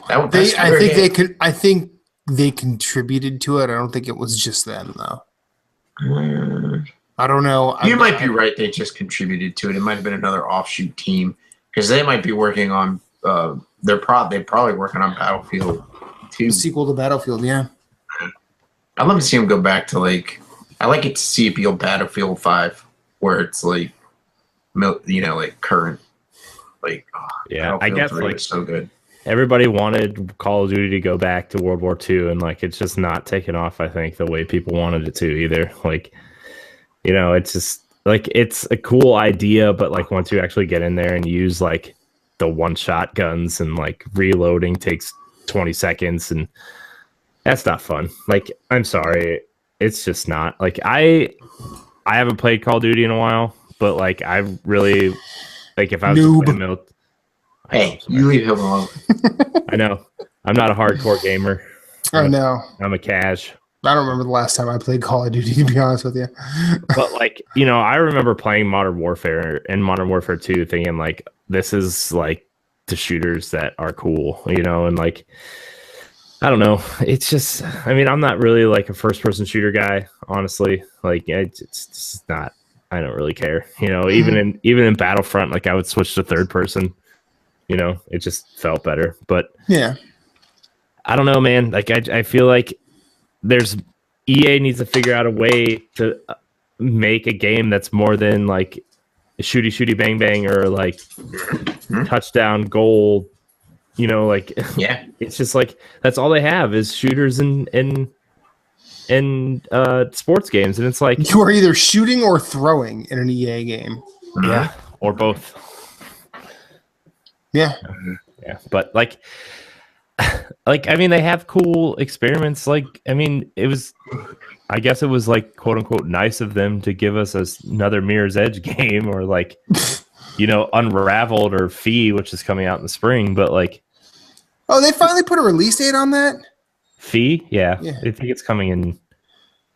I think they contributed to it. I don't think it was just them though. I don't know. You might be right. They just contributed to it. It might have been another offshoot team, because they might be working on. They're probably working on Battlefield 2, the sequel to Battlefield. Yeah. I'd love to see him go back to like, I like it to see it be a Battlefield 5 where it's like, like current, like, I guess like so good. Everybody wanted Call of Duty to go back to World War II, and like, it's just not taken off, I think, the way people wanted it to either. Like, it's just like, it's a cool idea, but like, once you actually get in there and use like the one-shot guns and like reloading takes 20 seconds, and that's not fun. Like, I'm sorry, it's just not. Like, I haven't played Call of Duty in a while, but like, I really like, if I was to play hey, you leave him alone. I know. I'm not a hardcore gamer. I know. I'm a cash. I don't remember the last time I played Call of Duty, to be honest with you. But like, I remember playing Modern Warfare and Modern Warfare 2 thinking like, this is like the shooters that are cool, and like, I don't know. It's just, I mean, I'm not really like a first person shooter guy, honestly. Like, it's just not, I don't really care. Even in Battlefront, like, I would switch to third person, it just felt better. But yeah, I don't know, man. Like, I feel like EA needs to figure out a way to make a game that's more than like shooty bang bang or like touchdown goal. Like, it's just like, that's all they have is shooters and sports games, and it's like, you are either shooting or throwing in an EA game. Yeah, or both. Yeah, but like, I mean, they have cool experiments. Like, I mean, I guess it was like, quote unquote, nice of them to give us another Mirror's Edge game, or like, Unraveled or Fee, which is coming out in the spring, but like. Oh, they finally put a release date on that? Fee? Yeah. I think it's coming in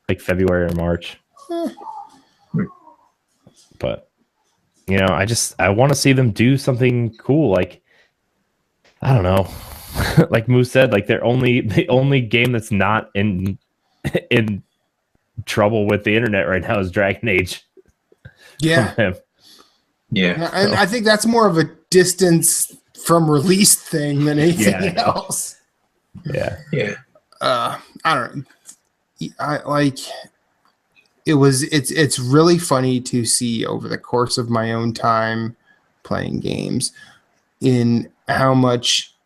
like February or March. But, I want to see them do something cool. Like, I don't know. Like Moose said, like, the only game that's not in trouble with the internet right now is Dragon Age. Yeah. Yeah. And I think that's more of a distance from release thing than anything else. Yeah. I don't know. It's really funny to see over the course of my own time playing games in how much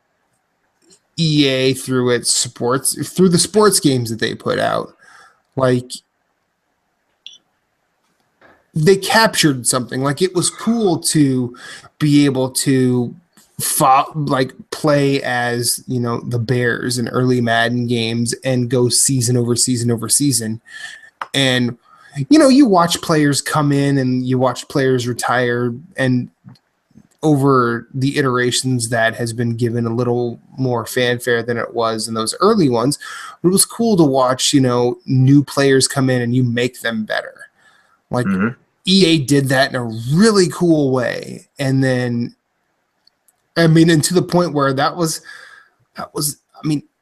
EA through the sports games that they put out, like, they captured something. Like, it was cool to be able to play as, the Bears in early Madden games and go season over season over season. And you watch players come in and you watch players retire, and over the iterations that has been given a little more fanfare than it was in those early ones. It was cool to watch, new players come in and you make them better. Like EA did that in a really cool way. And then, and to the point where that was,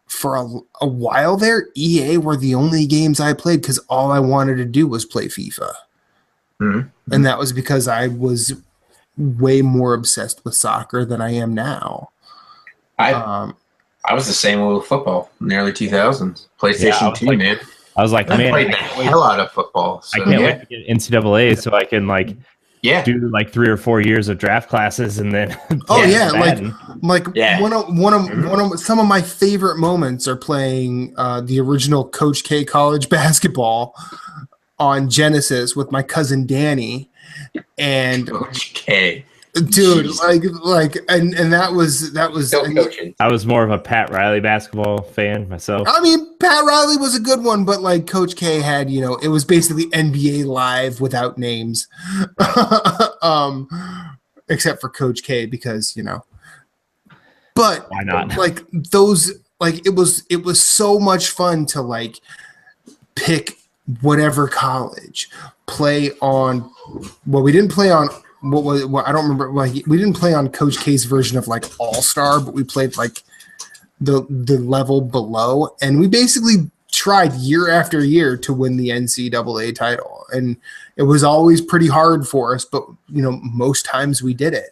for a while there, EA were the only games I played because all I wanted to do was play FIFA. And that was because I was way more obsessed with soccer than I am now. I was the same way with football in the early 2000s. PlayStation 2, man. I was like, I man, played the hell out of football. So. I can't wait to get NCAA so I can do 3 or 4 years of draft classes and then. Some of my favorite moments are playing the original Coach K college basketball on Genesis with my cousin Danny. And Coach K, dude, and that was. I was more of a Pat Riley basketball fan myself. Pat Riley was a good one, but Coach K had, it was basically NBA Live without names, except for Coach K because But why not? It was so much fun to pick whatever college, play on. Well, we didn't play on I don't remember. We didn't play on Coach K's version of All Star, but we played the level below, and we basically tried year after year to win the NCAA title, and it was always pretty hard for us. But most times we did it,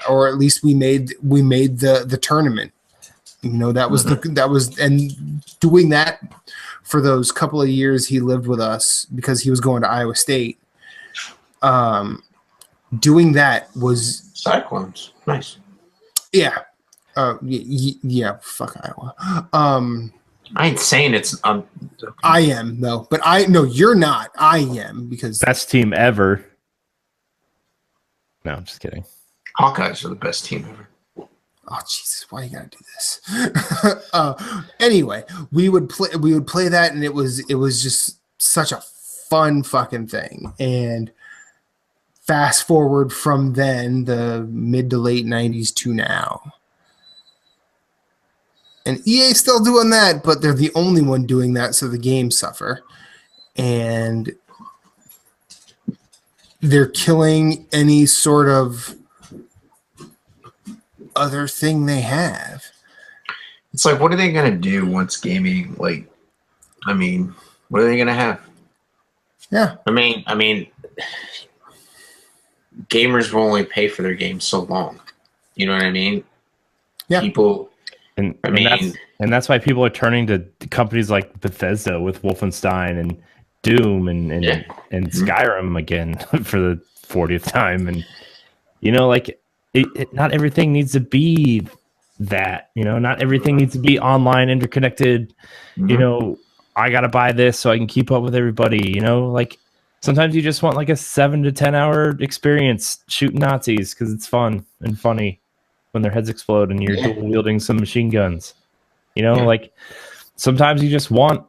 or at least we made the tournament. And doing that for those couple of years he lived with us because he was going to Iowa State. Doing that was Cyclones. Nice. Yeah. Yeah. Fuck Iowa. I ain't saying it's. I am though, but you're not. I am because best team ever. No, I'm just kidding. Hawkeyes are the best team ever. Oh Jesus! Why you gotta do this? Anyway, we would play that, and it was just such a fun fucking thing. And fast forward from then, the mid to late 90s to now. And EA's still doing that, but they're the only one doing that, so the games suffer. And they're killing any sort of other thing they have. It's what are they going to do once gaming, what are they going to have? Yeah. Gamers will only pay for their games so long. You know what I mean? Yeah. People... And that's why people are turning to companies like Bethesda with Wolfenstein and Doom and Skyrim again for the 40th time. And not everything needs to be that. Not everything needs to be online, interconnected. I gotta buy this so I can keep up with everybody. Sometimes you just want a 7 to 10 hour experience shooting Nazis because it's fun and funny when their heads explode and you're dual wielding some machine guns. Sometimes you just want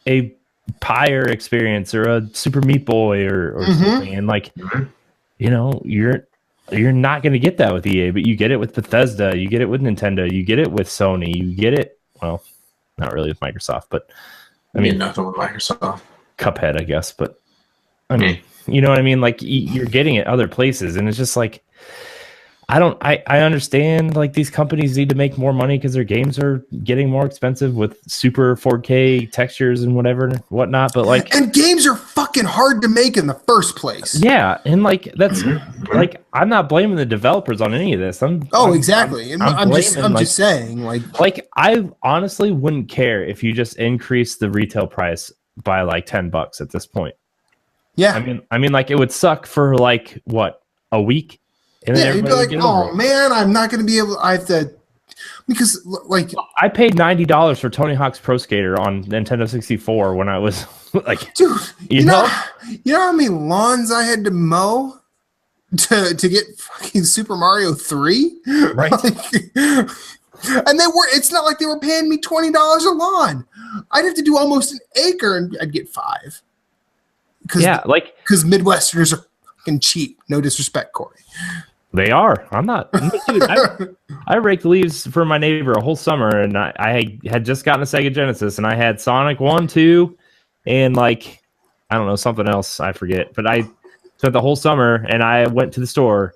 a Pyre experience or a Super Meat Boy or something. And you're not going to get that with EA, but you get it with Bethesda, you get it with Nintendo, you get it with Sony, you get it. Well, not really with Microsoft, but nothing with Microsoft. Cuphead, I guess, but you know what I mean? You're getting it other places, and it's just I understand these companies need to make more money because their games are getting more expensive with super 4K textures and whatnot. But and games are fucking hard to make in the first place. Yeah, and that's I'm not blaming the developers on any of this. I'm just saying I honestly wouldn't care if you just increase the retail price by $10 at this point. Yeah, it would suck for a week. And then you'd be like, oh man, I'm not going to be able. I have to because I paid $90 for Tony Hawk's Pro Skater on Nintendo 64 when I was dude, you know how many lawns I had to mow to get fucking Super Mario 3, right? And it's not like they were paying me $20 a lawn. I'd have to do almost an acre and I'd get 5. because Midwesterners are fucking cheap. No disrespect, Corey. They are. I'm not. Dude, I raked leaves for my neighbor a whole summer, and I had just gotten a Sega Genesis, and I had Sonic 1, 2, and like, I don't know, something else. I forget. But I spent the whole summer, and I went to the store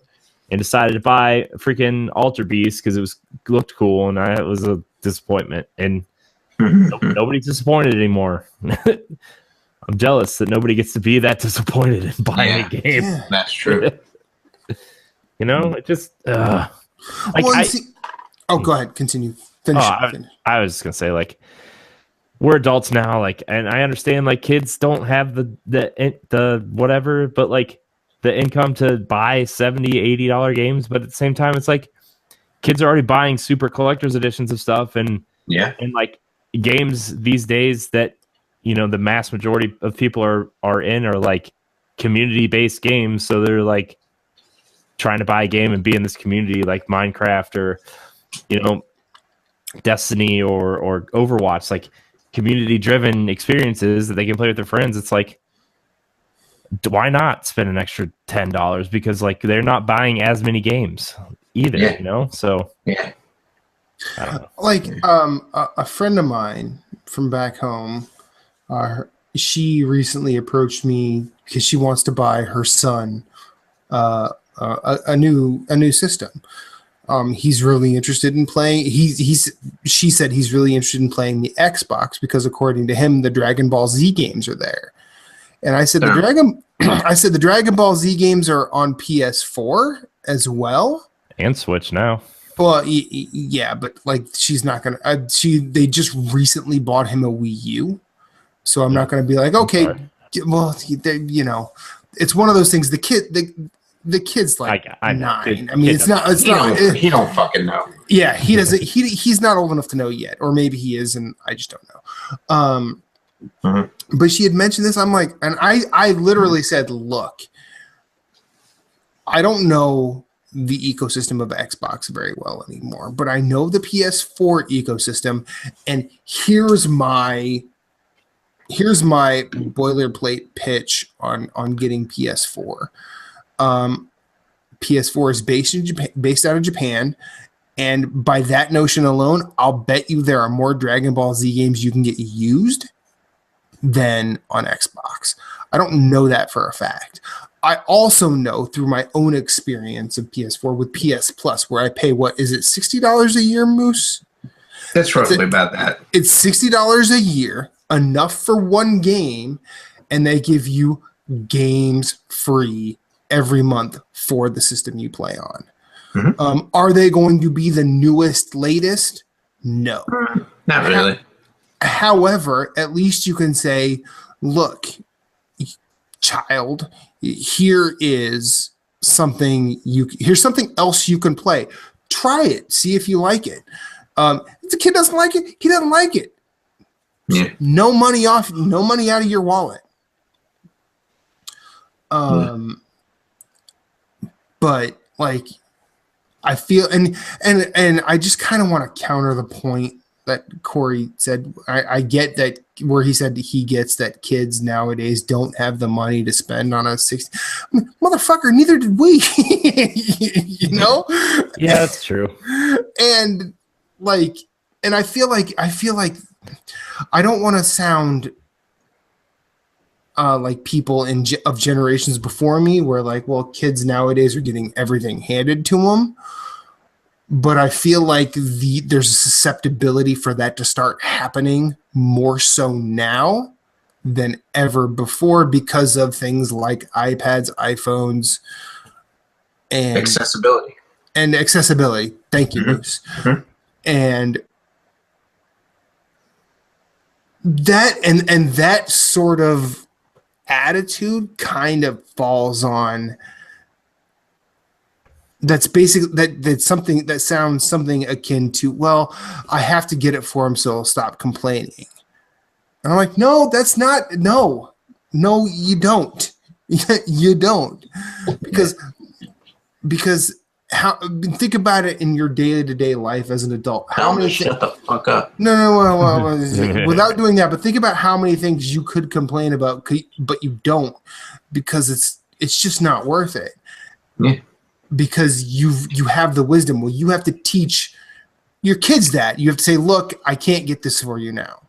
and decided to buy freaking Alter Beast because it looked cool, and it was a disappointment. And nobody's disappointed anymore. I'm jealous that nobody gets to be that disappointed in buying a game. Yeah, that's true. You know, it just go ahead, continue. Finish. I was just gonna say, like, we're adults now, like, and I understand, like, kids don't have the whatever, but like the income to buy $70-$80 games, but at the same time, it's like kids are already buying super collector's editions of stuff, and like games these days that, you know, the mass majority of people are in are like community-based games, so they're like trying to buy a game and be in this community, like Minecraft or, you know, Destiny or Overwatch, like community-driven experiences that they can play with their friends. It's like, why not spend an extra $10? Because like they're not buying as many games either, you know? So I don't know. Like a friend of mine from back home, she recently approached me because she wants to buy her son a new system. He's really interested in playing. She said he's really interested in playing the Xbox because according to him, the Dragon Ball Z games are there. And I said the Dragon Ball Z games are on PS4 as well and Switch now. Well, yeah, but like she's not gonna. They just recently bought him a Wii U, so I'm not gonna be like, okay, well, you know, it's one of those things. The kid's like 9. I mean, it's not. He don't fucking know. Yeah, he doesn't. He's not old enough to know yet, or maybe he is, and I just don't know. But she had mentioned this. I'm like, and I literally said, look, I don't know the ecosystem of Xbox very well anymore, but I know the PS4 ecosystem, and here's my boilerplate pitch on getting PS4. PS4 is based out of Japan, and by that notion alone, I'll bet you there are more Dragon Ball Z games you can get used than on Xbox. I don't know that for a fact. I also know through my own experience of PS4 with PS Plus, where I pay, what is it, $60 a year, Moose? That's roughly about that. It's $60 a year, enough for one game, and they give you games free every month for the system you play on. Are they going to be the newest, latest? No. Not really. However, at least you can say, look, child, here's something else you can play. Try it. See if you like it. If the kid doesn't like it, he doesn't like it. Yeah. No money out of your wallet. But like, I feel, and I just kind of want to counter the point that Corey said. I get that, where he said he gets that kids nowadays don't have the money to spend on a 60. Motherfucker, neither did we. You know? Yeah, that's true. And like, and I feel like I don't want to sound like people of generations before me, where like, well, kids nowadays are getting everything handed to them. But I feel like there's a susceptibility for that to start happening more so now than ever before because of things like iPads, iPhones, and accessibility. Thank you, Moose. And that sort of attitude kind of falls on. That's basically that's something that sounds something akin to, well, I have to get it for him, so he'll stop complaining. And I'm like, no, that's not. No, you don't. You don't, because think about it in your day-to-day life as an adult. Shut the fuck up. No. Without doing that, but think about how many things you could complain about, but you don't, because it's just not worth it. Yeah. Because you have the wisdom. Well, you have to teach your kids that. You have to say, look, I can't get this for you now.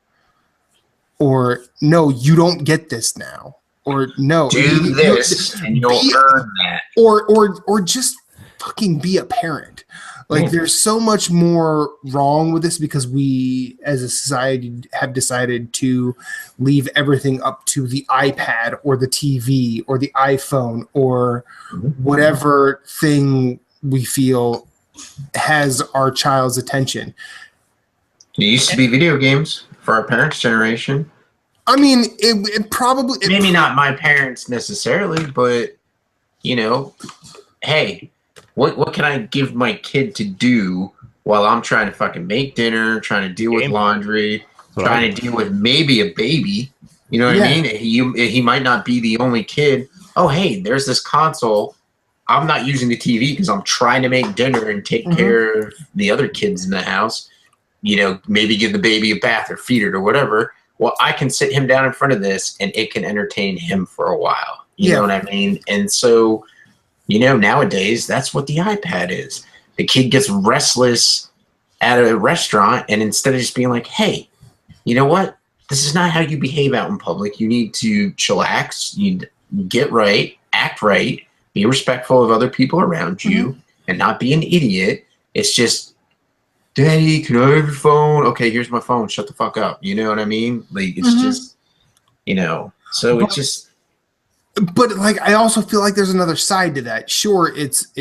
Or no, you don't get this now. Or no, do this and you'll earn that. Or just fucking be a parent. Like, there's so much more wrong with this because we as a society have decided to leave everything up to the iPad or the TV or the iPhone or whatever thing we feel has our child's attention. It used to be video games for our parents' generation. I mean, it probably... Maybe not my parents necessarily, but, hey... What can I give my kid to do while I'm trying to fucking make dinner, trying to deal with laundry, trying to deal with maybe a baby? You know what I mean? He might not be the only kid. Oh, hey, there's this console. I'm not using the TV because I'm trying to make dinner and take care of the other kids in the house. Maybe give the baby a bath or feed it or whatever. Well, I can sit him down in front of this and it can entertain him for a while. You know what I mean? And so... nowadays, that's what the iPad is. The kid gets restless at a restaurant, and instead of just being like, hey, you know what? This is not how you behave out in public. You need to chillax. You get right, act right, be respectful of other people around you, and not be an idiot. It's just, Daddy, can I have your phone? Okay, here's my phone. Shut the fuck up. You know what I mean? Like, it's just, so it's just... But like, I also feel like there's another side to that. Sure, it's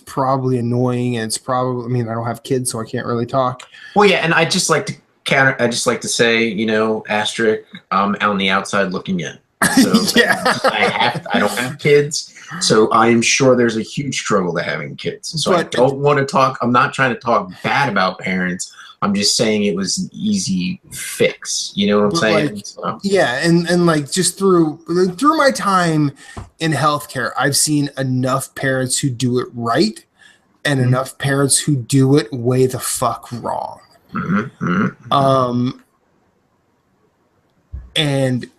probably annoying, and it's probably. I mean, I don't have kids, so I can't really talk. Well, yeah, and I just like to counter. I just like to say, asterisk. I'm on the outside looking in. So I don't have kids, so I'm sure there's a huge struggle to having kids. So I don't want to talk. I'm not trying to talk bad about parents. I'm just saying it was an easy fix. You know what I'm saying? Like, so. Yeah, and like just through my time in healthcare, I've seen enough parents who do it right and enough parents who do it way the fuck wrong. And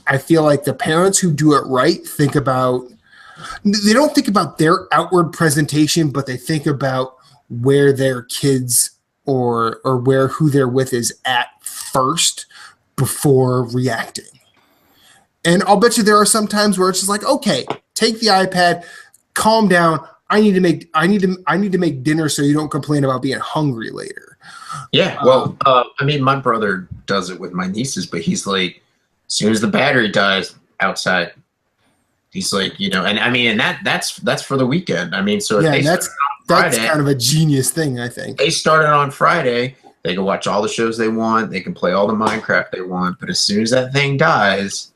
I feel like the parents who do it right they don't think about their outward presentation, but they think about where their kids or who they're with is at first before reacting. And I'll bet you there are some times where it's just like, okay, take the iPad, calm down. I need to make dinner so you don't complain about being hungry later. Yeah, well, I mean, my brother does it with my nieces, but he's like, as soon as the battery dies outside, he's like, and I mean, and that's for the weekend. I mean, so if that's kind of a genius thing, I think. They started on Friday. They can watch all the shows they want. They can play all the Minecraft they want. But as soon as that thing dies,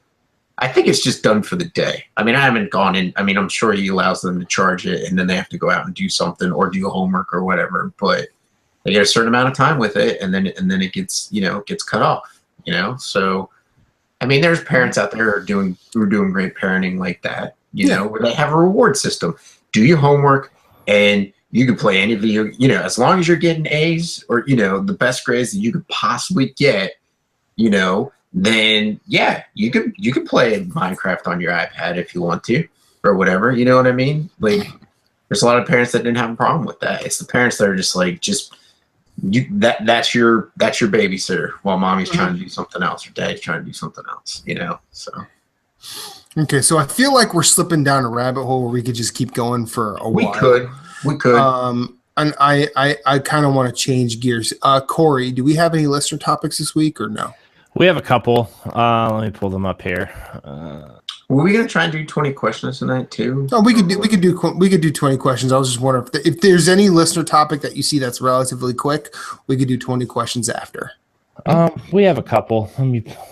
I think it's just done for the day. I mean, I haven't gone in. I mean, I'm sure he allows them to charge it, and then they have to go out and do something or do homework or whatever. But they get a certain amount of time with it, and then it gets gets cut off. So I mean, there's parents out there who are doing great parenting like that. Where they have a reward system. Do your homework, and you can play any video, as long as you're getting A's or, the best grades that you could possibly get, then yeah, you can play Minecraft on your iPad if you want to or whatever. You know what I mean? Like, there's a lot of parents that didn't have a problem with that. It's the parents that are just like, that's your babysitter while mommy's trying to do something else or daddy's trying to do something else, so. Okay, so I feel like we're slipping down a rabbit hole where we could just keep going for a while. We could. And I kind of want to change gears. Corey, do we have any listener topics this week or no? We have a couple. Let me pull them up here. Were we gonna try and do 20 questions tonight too? No, we could do 20 questions. I was just wondering if there's any listener topic that you see that's relatively quick, we could do 20 questions after. We have a couple. Let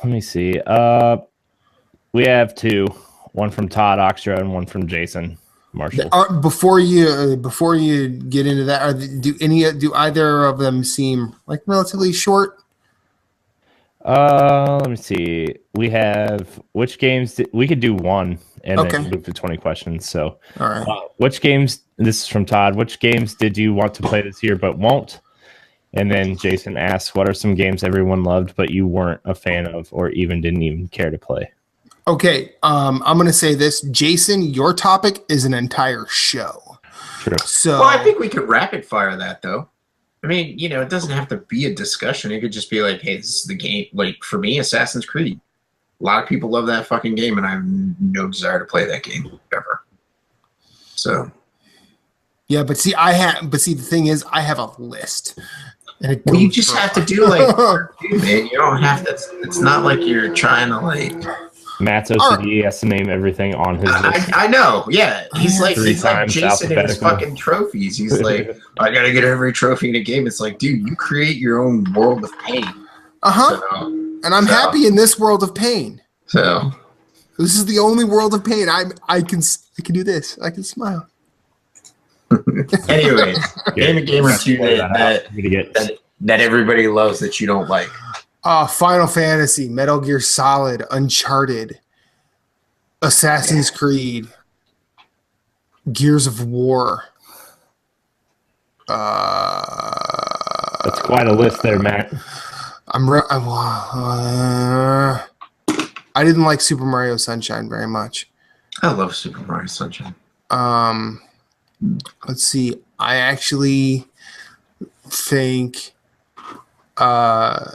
me see. We have two. One from Todd Oxtra and one from Jason Marshall. Before you get into that, do either of them seem like relatively short? Let me see. We have which games we could do one and Okay. then move to 20 questions. So, All right. which games? This is from Todd. Which games did you want to play this year but won't? And then Jason asks, what are some games everyone loved but you weren't a fan of or even didn't even care to play? Okay, I'm going to say this. Jason, your topic is an entire show. True. So, Well, I think we could rapid fire that, though. I mean, it doesn't have to be a discussion. It could just be like, hey, this is the game. Like, for me, Assassin's Creed. A lot of people love that fucking game, and I have no desire to play that game ever. So. Yeah, but see, the thing is, I have a list. And it Well, you goes just for- have to do, dude, man, you don't have to. It's not like you're trying to, Matt's OCD has to name everything on his list. I know, yeah. He's like Three times Jason in his alphabetical. fucking trophies. He's like, I gotta get every trophy in a game. It's like, dude, you create your own world of pain. Uh-huh. So, And I'm happy in this world of pain. so This is the only world of pain. I can do this. I can smile. anyways, name a game or two that that everybody loves that you don't like. Final Fantasy, Metal Gear Solid, Uncharted, Assassin's Creed, Gears of War. That's quite a list there, Matt. I didn't like Super Mario Sunshine very much. I love Super Mario Sunshine. Let's see. I actually think I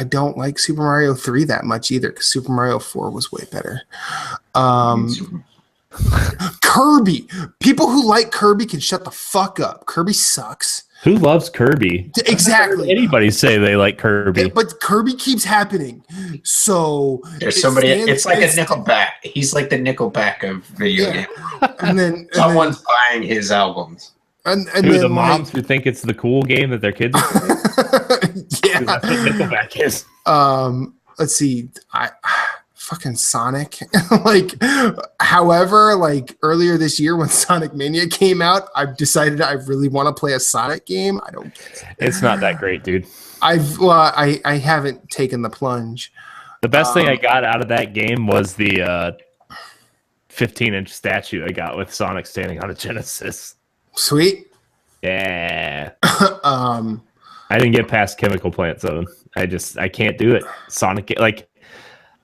don't like Super Mario 3 that much either, because Super Mario 4 was way better. Kirby. People who like Kirby can shut the fuck up. Kirby sucks. Who loves Kirby? Exactly. Anybody say they like Kirby? But Kirby keeps happening. So There's somebody. It's like a Nickelback. He's like the Nickelback of video games. And then Someone's buying his albums. and Who, then the moms who think it's the cool game that their kids are playing? yeah. That's what Nickelback is. Let's see. I fucking Sonic. However, earlier this year when Sonic Mania came out, I've decided I really want to play a Sonic game. I don't get it. It's not that great, dude. I haven't taken the plunge. The best thing I got out of that game was the 15-inch statue I got with Sonic standing on a Genesis. Sweet. Yeah. I didn't get past Chemical Plant Zone. I can't do it.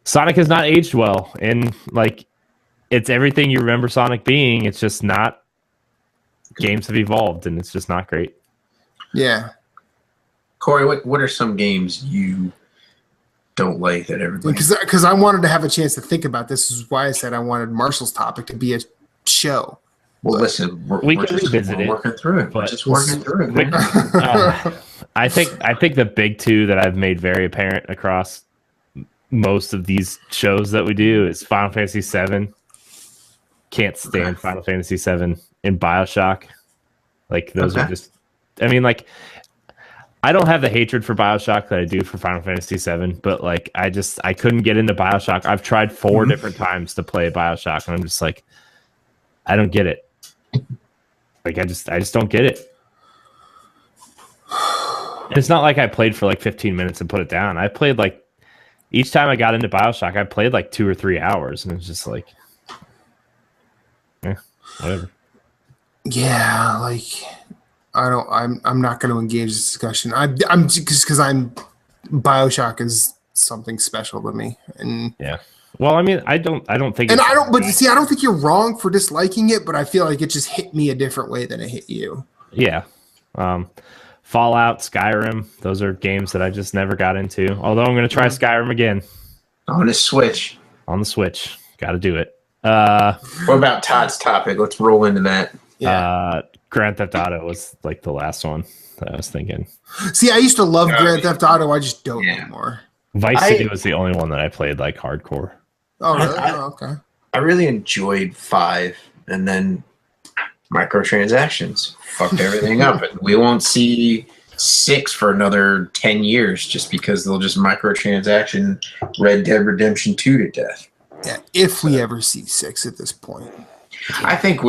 Sonic has not aged well, and it's everything you remember Sonic being. It's just not. Games have evolved, and it's just not great. Yeah. Corey, what are some games you don't like that everybody? Because I wanted to have a chance to think about this. This is why I said I wanted Marshall's topic to be a show. Well, listen, we're can revisit it. Working through it. We're just working through it. Man. I think the big two that I've made very apparent across most of these shows that we do is Final Fantasy VII. Can't stand Final Fantasy VII and BioShock. Those are just. I mean, I don't have the hatred for BioShock that I do for Final Fantasy VII, but I couldn't get into BioShock. I've tried 4 different times to play BioShock, and I'm just I don't get it. I just don't get it. And it's not like I played for 15 minutes and put it down. I played each time I got into BioShock, I played 2 or 3 hours, and it was just whatever. Yeah, I'm not going to engage this discussion. I'm just because BioShock is something special to me, and yeah. Well, I mean, I don't think, and I don't. But see, I don't think you're wrong for disliking it, but I feel like it just hit me a different way than it hit you. Yeah. Fallout, Skyrim, those are games that I just never got into. Although I'm going to try Skyrim again On the Switch. on the Switch. Got to do it. What about Todd's topic? Let's roll into that. Yeah. Grand Theft Auto was the last one that I was thinking. See, I used to love Grand Theft Auto. I just don't anymore. Vice City was the only one that I played hardcore. Oh, really? Okay. I really enjoyed 5, and then microtransactions fucked everything up. And we won't see 6 for another 10 years just because they'll just microtransaction Red Dead Redemption 2 to death. Yeah, if we ever see 6 at this point. I think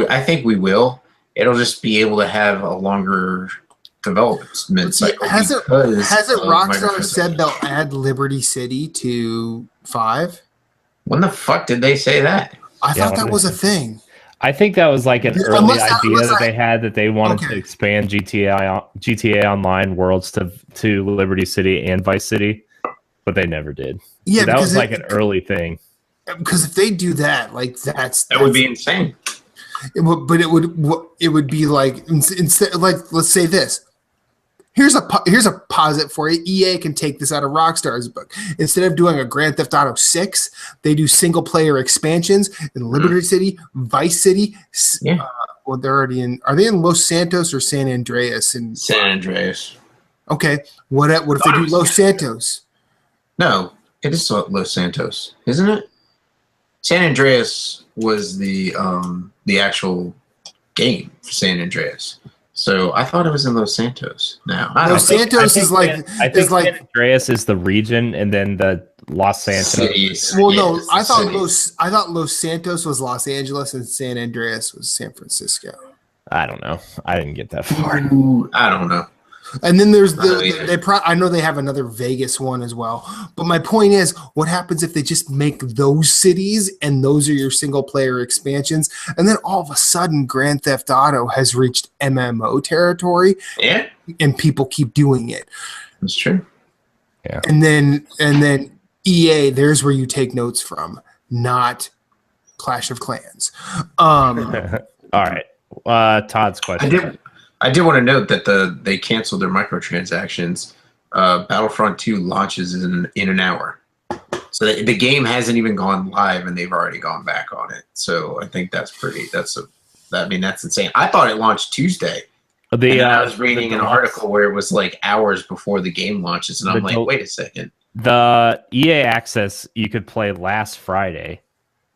we will. It'll just be able to have a longer development cycle. Hasn't because Rockstar of said they'll add Liberty City to 5? When the fuck did they say that? I thought that was a thing. I think that was like an early idea that they had, that they wanted to expand GTA Online worlds to Liberty City and Vice City, but they never did. Yeah, so that was like an early thing. Because if they do that, like that would be insane. It would be like instead, like, let's say this. Here's a posit for you. EA can take this out of Rockstar's book. Instead of doing a Grand Theft Auto 6, they do single player expansions in Liberty City, Vice City. Yeah. Well, they're already in. Are they in Los Santos or San Andreas? San Andreas. Okay. What if they do Los Santos? No, it is Los Santos, isn't it? San Andreas was the actual game for San Andreas. So I thought it was in Los Santos. Now Los Santos is like San Andreas is the region, and then the Los Santos. Cities. Well, no, I thought Los Santos was Los Angeles and San Andreas was San Francisco. I don't know. I didn't get that far. I don't know. And then there's I know they have another Vegas one as well. But my point is, what happens if they just make those cities and those are your single player expansions, and then all of a sudden Grand Theft Auto has reached MMO territory, and people keep doing it. That's true. Yeah. And then EA, there's where you take notes from, not Clash of Clans. All right. Todd's question. I did want to note that they canceled their microtransactions. Battlefront 2 launches in an hour, so the game hasn't even gone live, and they've already gone back on it. So I think that's insane. I thought it launched Tuesday. I was reading an article where it was like hours before the game launches, and I'm like, wait a second. The EA Access you could play last Friday.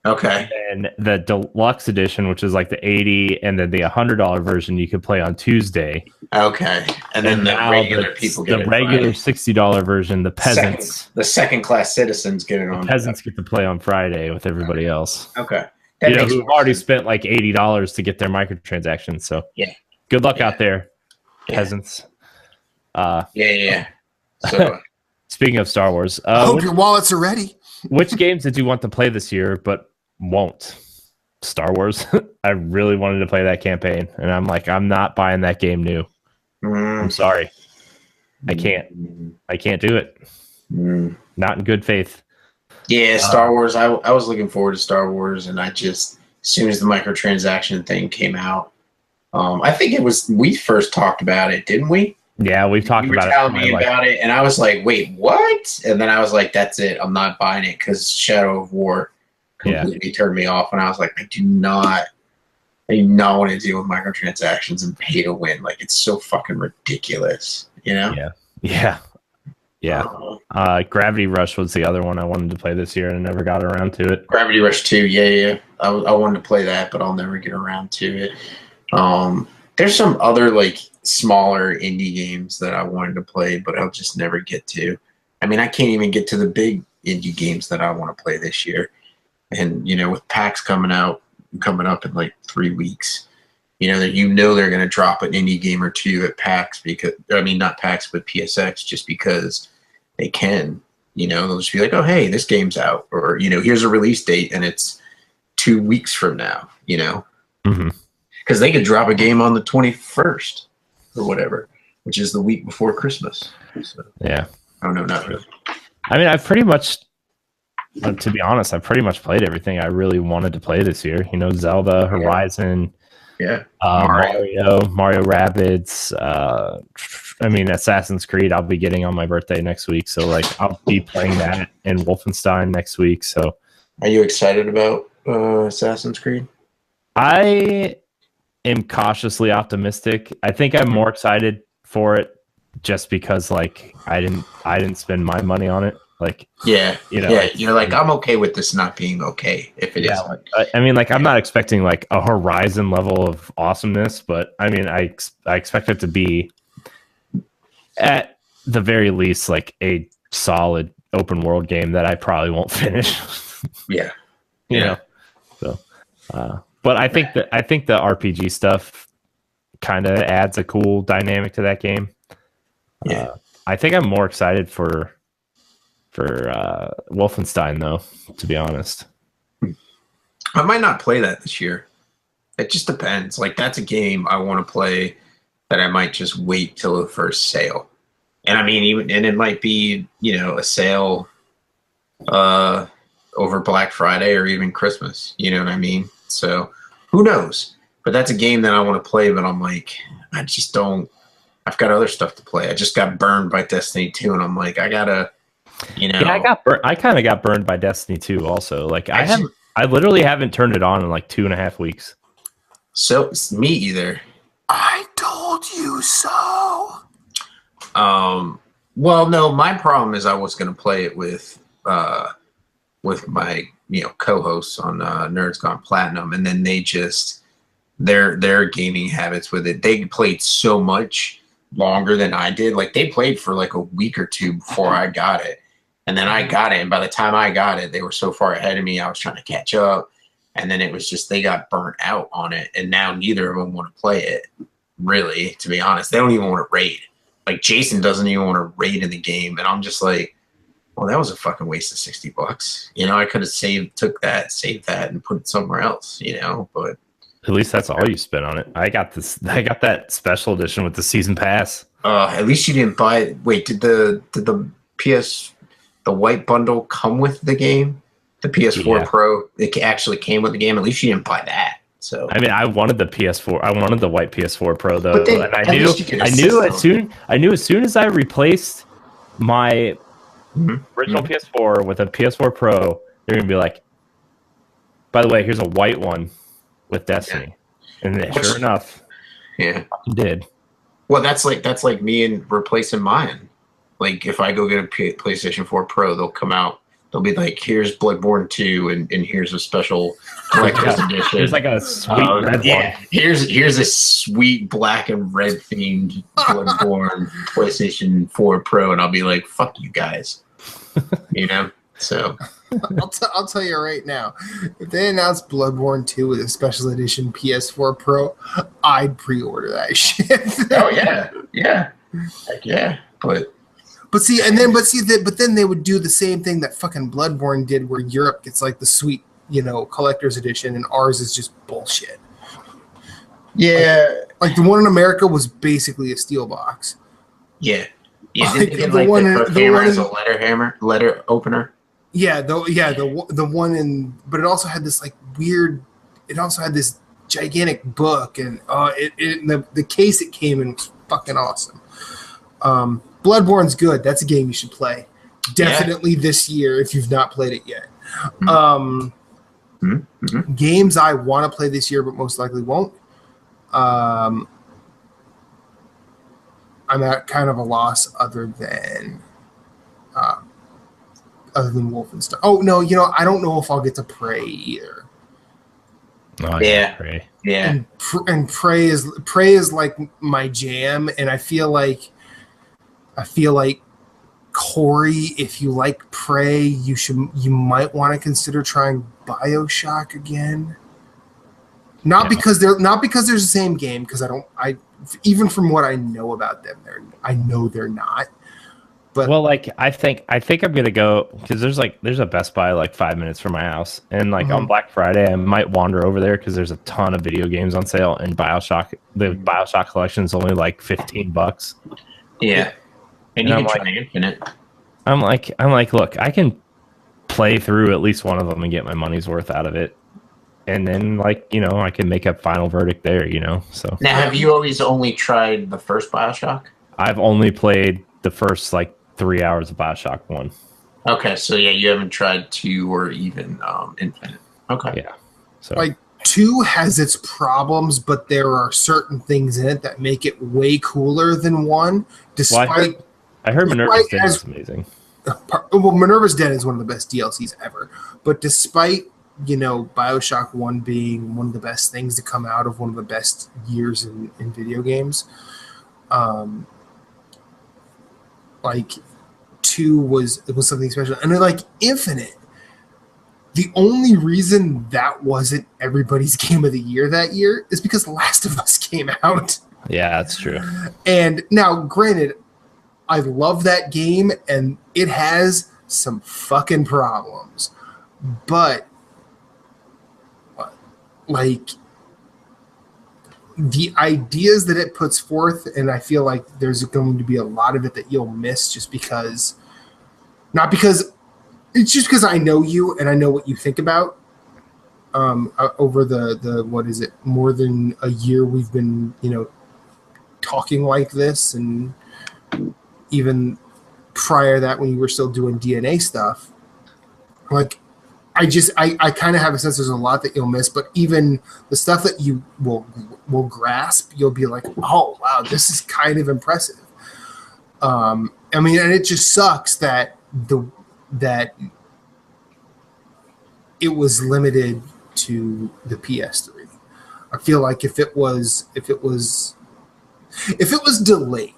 Okay. And the deluxe edition, which is like the $80, and then the $100 version, you could play on Tuesday. Okay. And then the regular people get the regular $60 version. The peasants, the second class citizens get it on. The peasants get to play on Friday with everybody else. Okay. Who've already spent like $80 to get their microtransactions. So yeah, good luck out there, peasants. Yeah. So speaking of Star Wars, I hope your wallets are ready. Which games did you want to play this year but won't? Star Wars. I really wanted to play that campaign, and I'm like, I'm not buying that game new. I'm sorry. I can't do it. Not in good faith. Yeah, Star Wars. I was looking forward to Star Wars, and I just, as soon as the microtransaction thing came out, I think it was, we first talked about it, didn't we? Yeah, we've talked about it. You were telling me about it, and I was like, wait, what? And then I was like, that's it. I'm not buying it, because Shadow of War completely turned me off, and I was like, I do not want to deal with microtransactions and pay to win. Like, it's so fucking ridiculous, you know? Yeah. Gravity Rush was the other one I wanted to play this year, and I never got around to it. Gravity Rush 2, yeah. I wanted to play that, but I'll never get around to it. There's some other, like, smaller indie games that I wanted to play, but I'll just never get to. I mean, I can't even get to the big indie games that I want to play this year. And, with PAX coming up in like 3 weeks, they're going to drop an indie game or two at PAX, because, I mean, not PAX, but PSX, just because they can. They'll just be like, oh, hey, this game's out, or, here's a release date, and it's 2 weeks from now, because they could drop a game on the 21st or whatever, which is the week before Christmas. So, yeah. I don't know, not really. I mean, I've pretty much, to be honest, I've pretty much played everything I really wanted to play this year. Zelda, Horizon, Mario Rabbids. Assassin's Creed I'll be getting on my birthday next week. So, like, I'll be playing that, and Wolfenstein next week. So, are you excited about Assassin's Creed? I am cautiously optimistic. I think I'm more excited for it just because, like, I didn't spend my money on it. Like, you're like, I'm okay with this not being okay if it is. I'm not expecting like a Horizon level of awesomeness, but I mean, I expect it to be at the very least like a solid open world game that I probably won't finish. So, but I think the RPG stuff kind of adds a cool dynamic to that game. I think I'm more excited for Wolfenstein, though, to be honest. I might not play that this year. It just depends. Like, that's a game I want to play that I might just wait till the first sale. And I mean, and it might be, a sale over Black Friday or even Christmas. You know what I mean? So who knows? But that's a game that I want to play, but I'm like, I just don't. I've got other stuff to play. I just got burned by Destiny 2, and I'm like, I gotta, Yeah, I kind of got burned by Destiny 2 also. Like, I literally haven't turned it on in like 2.5 weeks. So, me either. I told you so. Well, no, my problem is I was going to play it with my, co-hosts on Nerds Gone Platinum, and then they just, their gaming habits with it, they played so much longer than I did. Like, they played for like a week or two before I got it. And then I got it, and by the time I got it, they were so far ahead of me, I was trying to catch up. And then it was just, they got burnt out on it. And now neither of them want to play it, really, to be honest. They don't even want to raid. Like, Jason doesn't even want to raid in the game. And I'm just like, well, that was a fucking waste of $60. I could have saved that and put it somewhere else, but. At least that's all you spent on it. I got that special edition with the season pass. At least you didn't buy it. Wait, did the the white bundle come with the game? The PS4 Pro, it actually came with the game. At least you didn't buy that. So I mean, I wanted the PS4. I wanted the white PS4 Pro though, then, and I knew as soon as I replaced my original PS4 with a PS4 Pro, they're gonna be like, by the way, here's a white one with Destiny, and sure enough, I did. Well, that's like me and replacing mine. Like, if I go get a PlayStation 4 Pro, they'll come out. They'll be like, here's Bloodborne 2, and here's a special collector's edition. There's like a sweet red one. Here's a sweet black and red themed Bloodborne PlayStation 4 Pro, and I'll be like, fuck you guys. So I'll tell you right now, if they announce Bloodborne 2 with a special edition PS4 Pro, I'd pre-order that shit. Oh yeah. Heck yeah. But then they would do the same thing that fucking Bloodborne did, where Europe gets like the sweet, collector's edition, and ours is just bullshit. Yeah, like the one in America was basically a steel box. Yeah. The one as a letter opener. Yeah, the one in, but it also had this like weird. It also had this gigantic book, and the case it came in was fucking awesome. Bloodborne's good. That's a game you should play. Definitely this year if you've not played it yet. Games I want to play this year but most likely won't. I'm at kind of a loss other than Wolfenstein. Oh no, I don't know if I'll get to Prey either. Oh, yeah, Prey. Yeah. And Prey is like my jam, and I feel like Corey, if you like Prey, you might want to consider trying BioShock again. Not because they're the same game, because even from what I know about them, I know they're not. But I think I'm gonna go because there's a Best Buy like 5 minutes from my house, and on Black Friday I might wander over there because there's a ton of video games on sale, and the BioShock collection is only like $15. Yeah. And you can try Infinite. I'm like, look, I can play through at least one of them and get my money's worth out of it, and then I can make a final verdict there. So now, have you always only tried the first BioShock? I've only played the first 3 hours of BioShock 1. Okay, so you haven't tried 2 or even Infinite. Okay, yeah. So 2 has its problems, but there are certain things in it that make it way cooler than 1. Despite I heard Minerva's Den is amazing. Well, Minerva's Den is one of the best DLCs ever. But despite, BioShock 1 being one of the best things to come out of one of the best years in video games, 2 was something special. And then Infinite, the only reason that wasn't everybody's game of the year that year is because Last of Us came out. Yeah, that's true. And now, granted, I love that game, and it has some fucking problems. But like the ideas that it puts forth, and I feel like there's going to be a lot of it that you'll miss just because, not because, it's just because I know you and I know what you think about. Over the what is it, more than a year we've been, talking like this, and even prior to that when you were still doing DNA stuff, like I kind of have a sense there's a lot that you'll miss, but even the stuff that you will grasp, you'll be like, oh wow, this is kind of impressive. I mean, and it just sucks that it was limited to the PS3. I feel like if it was delayed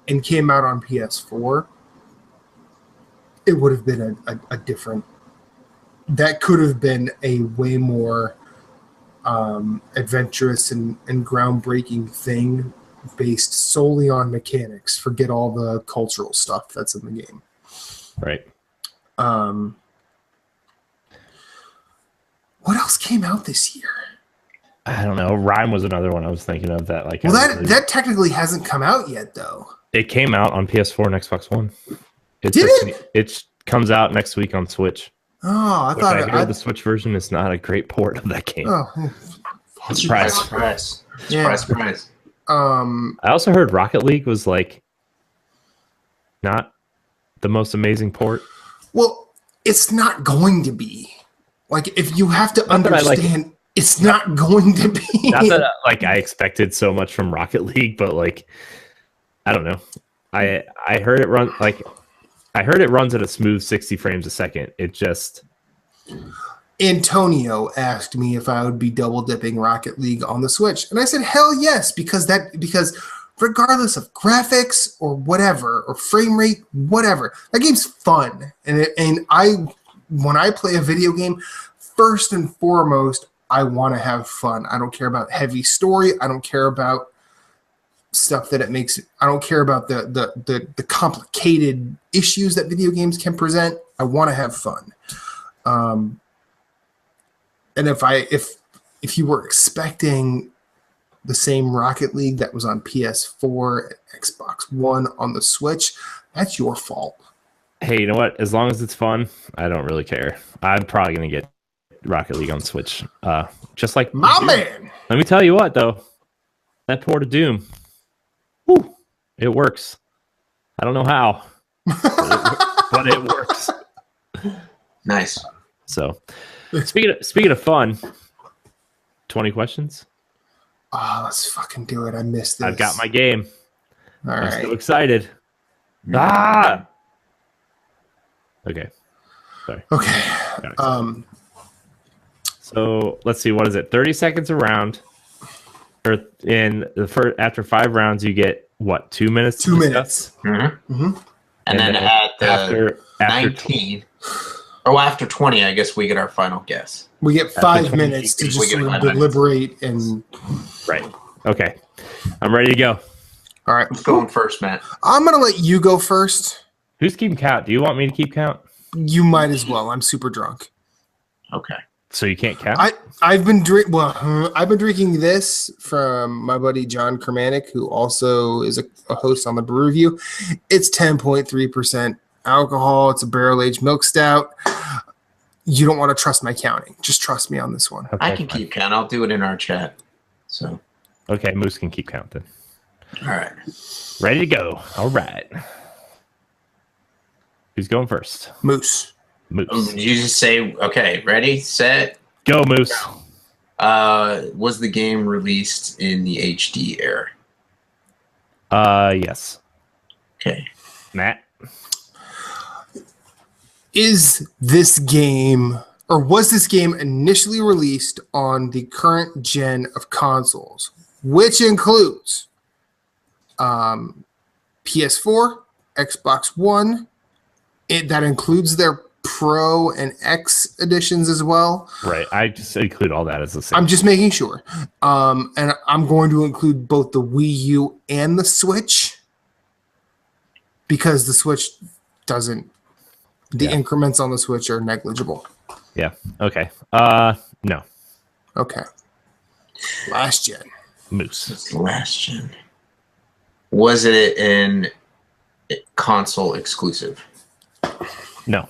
and came out on PS4, it would have been a different. That could have been a way more adventurous and groundbreaking thing based solely on mechanics. Forget all the cultural stuff that's in the game. Right. What else came out this year? I don't know. Rhyme was another one I was thinking of that. Like, well, that technically hasn't come out yet, though. It came out on PS4 and Xbox One. Did it? It comes out next week on Switch. Oh, I thought I heard the Switch version is not a great port of that game. Oh, Surprise. Surprise. I also heard Rocket League was like not the most amazing port. Well, it's not going to be. Like, if you have to understand, it's not going to be. Not that I expected so much from Rocket League, but like, I don't know. I heard it run I heard it runs at a smooth 60 frames a second. It just. Antonio asked me if I would be double dipping Rocket League on the Switch, and I said hell yes, because regardless of graphics or whatever or frame rate, whatever, that game's fun, and when I play a video game, first and foremost, I want to have fun. I don't care about heavy story. I don't care about stuff that it makes. I don't care about the complicated issues that video games can present. I want to have fun. And if you were expecting the same Rocket League that was on PS4 and Xbox One on the Switch, that's your fault. Hey, you know what? As long as it's fun, I don't really care. I'm probably going to get Rocket League on Switch. Just like my man. Let me tell you what, though. That port of Doom, whew, it works. I don't know how, but it works. Nice. So, speaking of fun, 20 questions. Oh, let's fucking do it. I missed this. I've got my game. All I'm right. so excited. Ah! Okay. Sorry. Okay. So let's see. What is it? 30 seconds a round. Or after 5 rounds, you get what? 2 minutes. 2 minutes. Mm-hmm. Mm-hmm. And then at the after 19, or after 20, I guess we get our final guess. We get 5 minutes to just sort of deliberate and. Right. Okay. I'm ready to go. All right. Who's going first, Matt? I'm gonna let you go first. Who's keeping count? Do you want me to keep count? You might as well. I'm super drunk. Okay. So you can't count? I've been drinking this from my buddy John Kermanik, who also is a host on the Brew Review. It's 10.3% alcohol. It's a barrel-aged milk stout. You don't want to trust my counting. Just trust me on this one. Okay, I can keep count. I'll do it in our chat. So. Okay, Moose can keep count then. All right. Ready to go. All right. Who's going first? Moose. Moose. Did you just say, okay, ready, set, go, Moose? Was the game released in the HD era? Yes. Okay. Matt? Was this game initially released on the current gen of consoles, which includes PS4, Xbox One? That includes their Pro and X editions as well. Right. I just include all that as the same. I'm just making sure. And I'm going to include both the Wii U and the Switch, because the Switch doesn't The increments on the Switch are negligible. Yeah. Okay. No. Okay. Last gen. Moose. Last gen. Was it an console exclusive? No.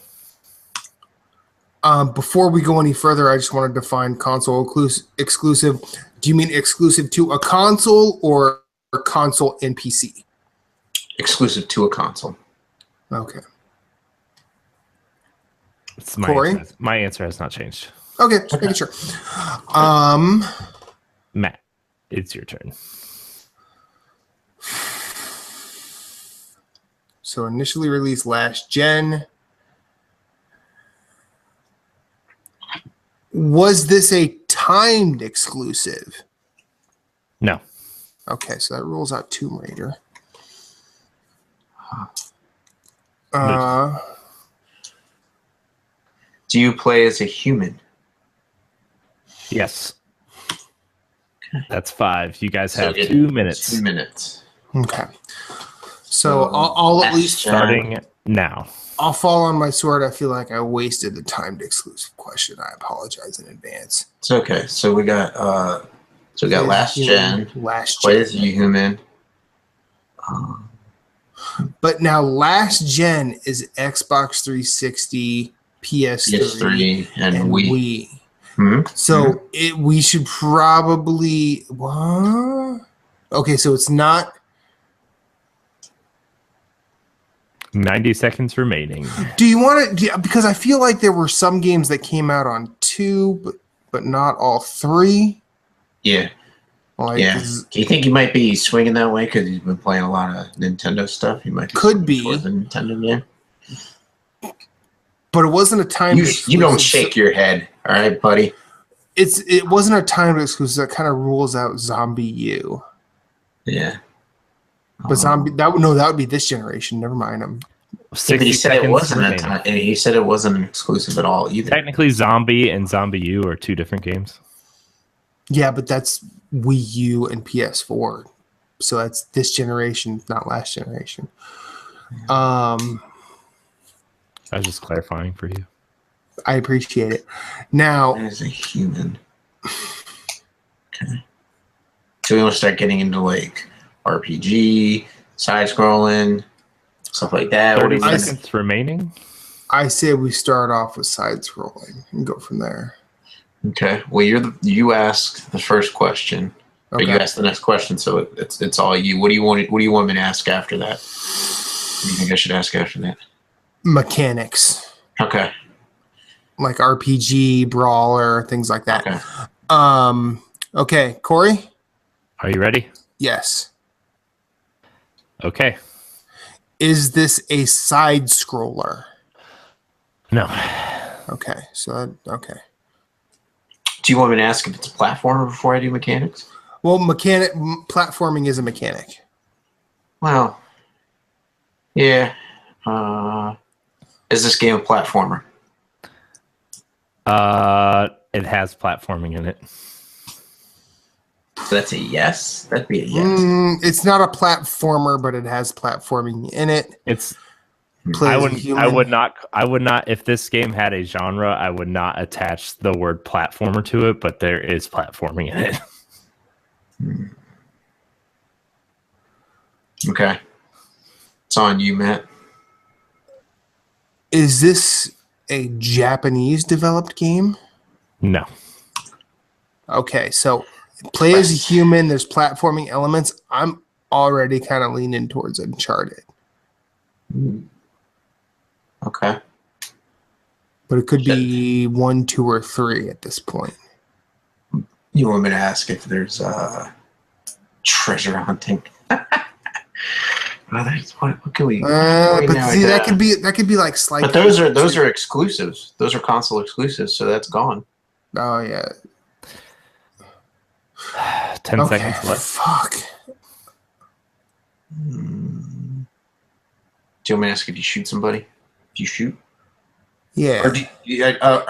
Before we go any further, I just want to define console exclusive. Do you mean exclusive to a console or a console and PC? Exclusive to a console. Okay. It's Corey? My answer has not changed. Okay, just making sure. Matt, it's your turn. So initially released last gen. Was this a timed exclusive? No. Okay, so that rules out Tomb Raider. Do you play as a human? Yes. That's 5. You guys have So 2 minutes. 2 minutes. Okay. So I'll at least Starting now. I'll fall on my sword. I feel like I wasted the timed exclusive question. I apologize in advance. It's okay. So we got last gen. Last Play gen. as a human. But now last gen is Xbox 360, PS3, and Wii. So we should probably what? Okay, so it's not 90 seconds remaining. Do you want to? Because I feel like there were some games that came out on 2, but not all 3. Yeah. Like, yeah. Do you think you might be swinging that way because you've been playing a lot of Nintendo stuff? You might be could be towards the Nintendo game. But it wasn't a time. You don't shake your head, all right, buddy. It wasn't a time exclusive. That kind of rules out Zombie U. Yeah. But that would be this generation. Never mind. But he said it wasn't a time. He said it wasn't exclusive at all either. Technically, Zombie and Zombie U are 2 different games. Yeah, but that's Wii U and PS4, so that's this generation, not last generation. I was just clarifying for you. I appreciate it. Now, as a human, okay. So we want to start getting into like RPG, side scrolling, stuff like that. 30 seconds remaining. I say we start off with side scrolling and go from there. Okay. Well, you ask the first question, or you ask the next question, so it's all you. What do you want? What do you want me to ask after that? What do you think I should ask after that? Mechanics. Okay. Like RPG, brawler, things like that. Okay. Okay, Corey? Are you ready? Yes. Okay. Is this a side scroller? No. Okay. Okay. Do you want me to ask if it's a platformer before I do mechanics? Well, platforming is a mechanic. Well, yeah. Is this game a platformer? It has platforming in it. So that's a yes. That'd be a yes. It's not a platformer, but it has platforming in it. It's. I would not. If this game had a genre, I would not attach the word platformer to it. But there is platforming in it. Okay. It's on you, Matt. Is this a Japanese developed game? No. Okay, so play as a human. There's platforming elements. I'm already kind of leaning towards Uncharted. Okay. But it could be 1, 2, or 3 at this point. You want me to ask if there's treasure hunting? What can we? But see, that could be like slight. But those are exclusives. Those are console exclusives, so that's gone. Oh yeah. 10 seconds left. Fuck. Do you want me to ask if you shoot somebody? Do you shoot? Yeah. Or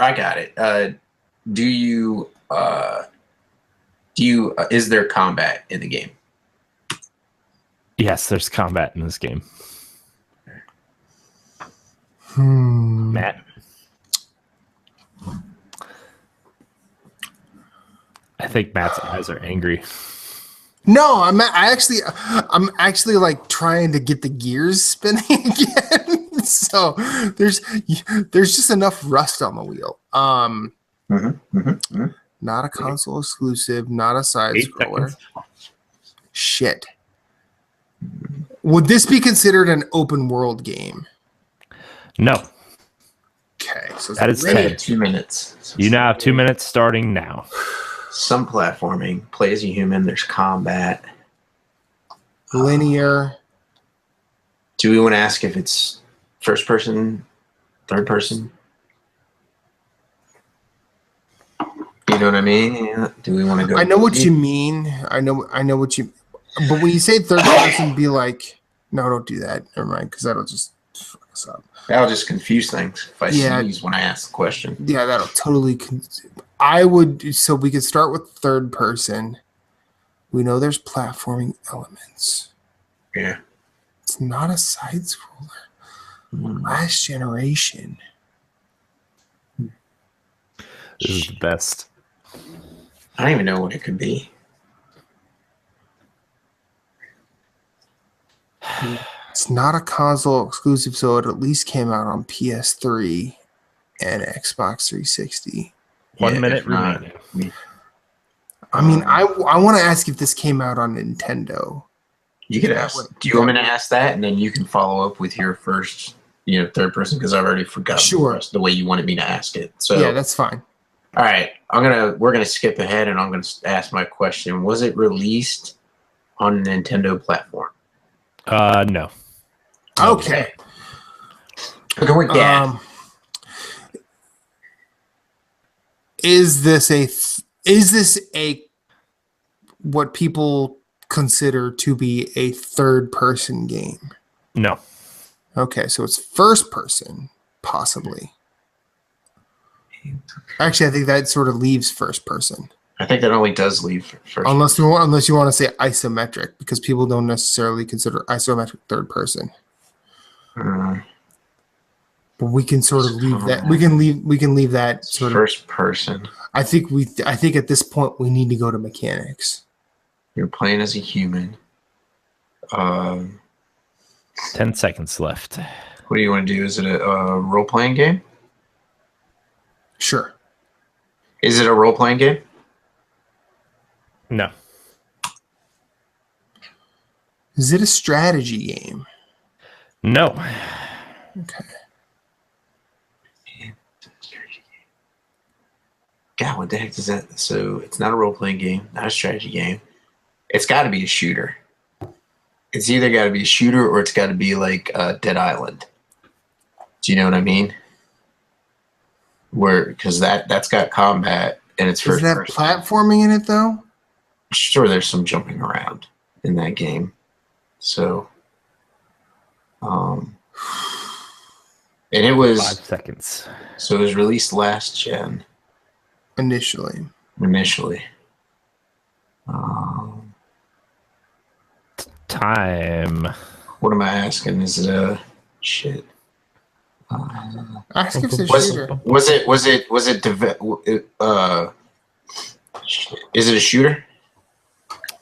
I got it. Do you? Is there combat in the game? Yes, there's combat in this game. Matt? I think Matt's eyes are angry. No, I'm actually like trying to get the gears spinning again. So there's just enough rust on the wheel. Not a console exclusive, not a side 8 scroller. seconds. Shit. Would this be considered an open world game? No. Okay, so That is Maybe 10. 2 minutes. You now have 2 minutes starting now. Some platforming. Play as a human. There's combat. linear. Do we want to ask if it's first person, third person? You know what I mean? Yeah. Do we want to go? I know what you mean. I know what you. But when you say third person, be like, no, don't do that. Never mind, because that'll just fuck us up. That'll just confuse things if I sneeze when I ask the question. Yeah, that'll totally. I would. So we could start with third person. We know there's platforming elements. Yeah. It's not a side scroller. Last generation. This is the best. I don't even know what it could be. It's not a console exclusive, so it at least came out on PS3 and Xbox 360. 1 minute remaining. I mean, I want to ask if this came out on Nintendo. You could ask. Do you want me to ask that, and then you can follow up with your first, third person, because I've already forgotten the way you wanted me to ask it. So yeah, that's fine. All right, we're gonna skip ahead, and I'm gonna ask my question. Was it released on a Nintendo platform? No. Okay. Okay, with that. Is this a what people consider to be a third person game? No. Okay, so it's first person, possibly. Actually, I think that sort of leaves first person. I think that only does leave first. Unless you want to say isometric, because people don't necessarily consider isometric third person. But we can sort of leave that. We can leave that sort of first person. I think at this point we need to go to mechanics. You're playing as a human. 10 seconds left. What do you want to do? Is it a role-playing game? Sure. Is it a role-playing game? No. Is it a strategy game? No. Okay. God, what the heck is that? So it's not a role-playing game, not a strategy game. It's got to be a shooter. It's either got to be a shooter or it's got to be like Dead Island. Do you know what I mean? Because that's got combat and it's first person. Does it have platforming in it though? Sure, there's some jumping around in that game. So, and it was 5 seconds. So it was released last gen. Initially. Time. What am I asking? Is it a shit? Ask if it's a shooter. Is it a shooter?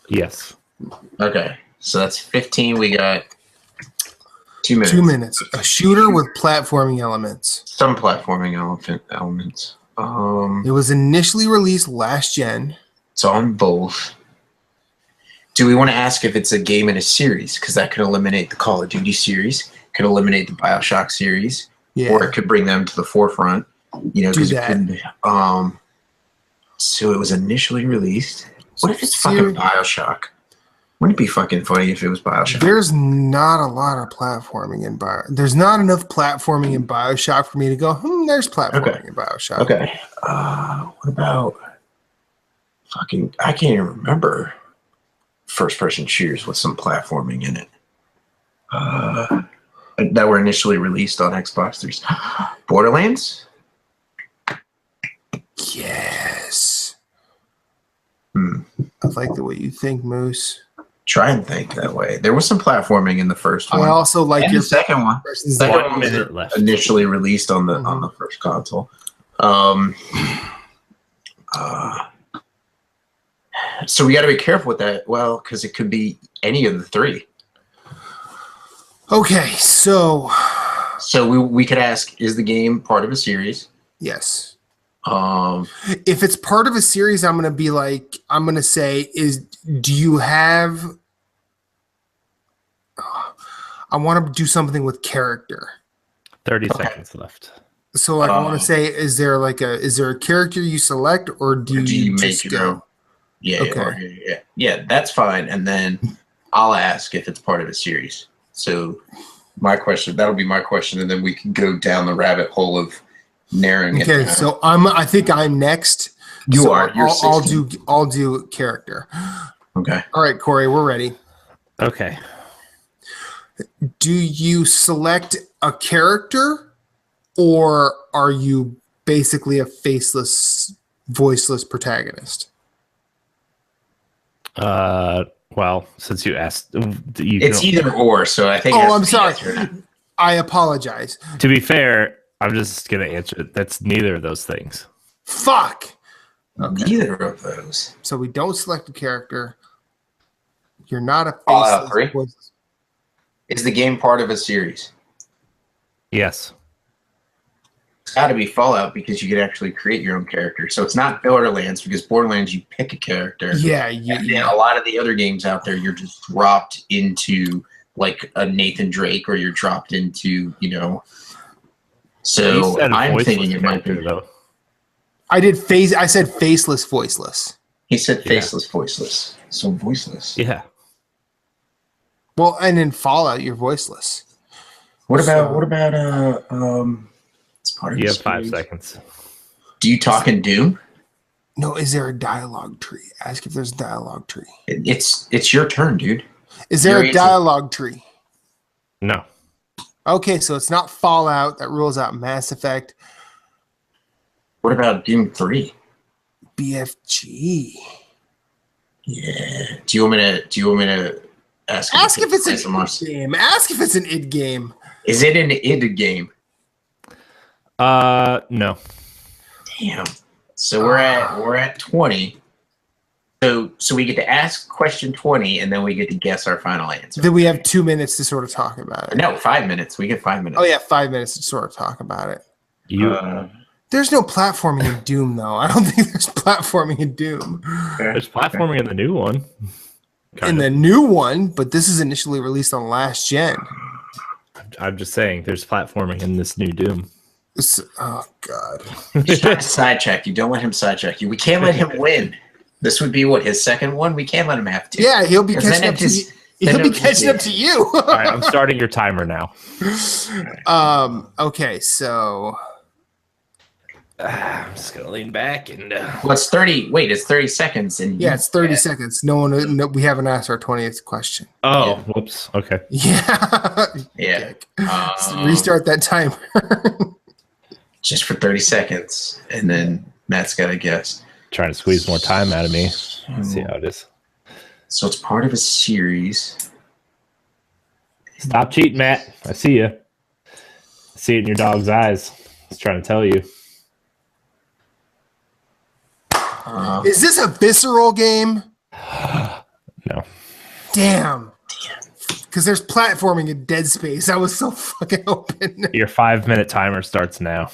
Yes. Okay, so that's 15. We got 2 minutes. 2 minutes. A shooter with platforming elements. Some platforming elements. It was initially released last gen. It's on both. Do we want to ask if it's a game in a series? Because that could eliminate the Call of Duty series, could eliminate the BioShock series, or it could bring them to the forefront. Because it could. So it was initially released. What if it's fucking BioShock? Wouldn't it be fucking funny if it was BioShock? There's not a lot of platforming in There's not enough platforming in BioShock for me to go, there's platforming in BioShock. Okay. What about fucking... I can't even remember first-person shooters with some platforming in it. That were initially released on Xbox 360. Borderlands? Yes. I like the way you think, Moose. Try and think that way. There was some platforming in the first one. I also like and your the second one. versus Second that. 1 one was minute left. initially released on the first console. So we got to be careful with that. Well, because it could be any of the three. Okay, so we could ask: is the game part of a series? yes. If If it's part of a series, I'm gonna say, do you have? I want to do something with character. 30 seconds left. So, like, I want to say, is there a character you select, or do you make just your go? own? Yeah, Okay. yeah, that's fine. And then I'll ask if it's part of a series. So that'll be my question, and then we can go down the rabbit hole of narrowing it Okay, down. so I think I'm next. You So are. You're I'll do character. Okay. All right, Corey, we're ready. Okay. Do you select a character, or are you basically a faceless, voiceless protagonist? Well, since you asked, It's either or, so I think. Oh, I'm sorry. I apologize. To be fair, I'm just gonna answer it. That's neither of those things. Fuck. Neither of those. So we don't select a character. You're not a Fallout 3? faceless, voiceless. Is the game part of a series? Yes. It's got to be Fallout because you could actually create your own character. So it's not Borderlands because Borderlands you pick a character. Yeah, And then a lot of the other games out there, you're just dropped into like a Nathan Drake, or you're dropped into, So I'm thinking it might be. though. I said faceless, voiceless. He said faceless, voiceless. So voiceless. Yeah. Well, and in Fallout, you're voiceless. What about it's part of You the have 5 series. seconds. Do you talk in Doom? No, is there a dialogue tree? Ask if there's a dialogue tree. It's your turn, dude. Is there You're a dialogue tree? No. Okay, so it's not Fallout. That rules out Mass Effect. What about Doom 3? BFG. Yeah. Do you want me to ask if it's an id game? Ask if it's an id game. Is it an id game? No. Damn. So we're at 20. So we get to ask question 20, and then we get to guess our final answer. Then we have 2 minutes to sort of talk about it. No, 5 minutes. We get 5 minutes. Oh yeah, 5 minutes to sort of talk about it. There's no platforming in Doom, though. I don't think there's platforming in Doom. There's platforming in the new one. The new one, but this is initially released on last gen. I'm just saying, there's platforming in this new Doom. Oh God! He's trying to sidetrack you. Don't let him sidetrack you. We can't let him win. This would be his second one. We can't let him have to. Yeah, he'll be catching up to you. He'll be catching up to you. All right, I'm starting your timer now. Okay, so I'm just gonna lean back and. Well, it's 30. Wait, it's 30 seconds, and yeah, it's 30 seconds. No, we haven't asked our 20th question. Oh, whoops. Okay. Yeah. Yeah. Restart that timer. Just for 30 seconds, and then Matt's got to guess. Trying to squeeze more time out of me. Let's see how it is. So it's part of a series. Stop cheating, Matt. I see you. I see it in your dog's eyes. He's trying to tell you. Is this a visceral game? No. Damn. Because there's platforming in Dead Space. I was so fucking open. Your 5-minute timer starts now.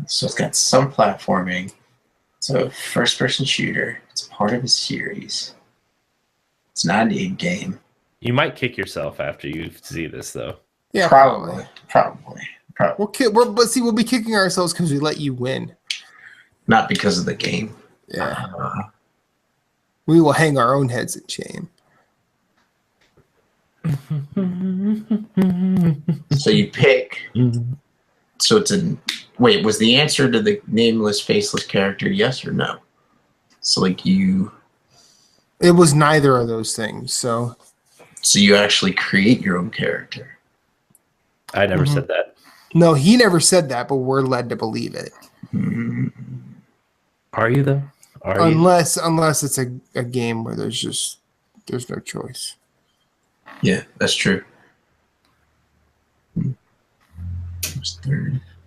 So it's got some platforming. So first-person shooter. It's part of a series. It's not an id game. You might kick yourself after you see this, though. Yeah, Probably. We'll be kicking ourselves because we let you win. Not because of the game. Yeah. We will hang our own heads in shame. So you pick. So it's wait, was the answer to the nameless, faceless character yes or no? So like you. It was neither of those things. So you actually create your own character. I never said that. no, he never said that, but we're led to believe it. Are you, though? Unless it's a game where there's no choice. Yeah, that's true.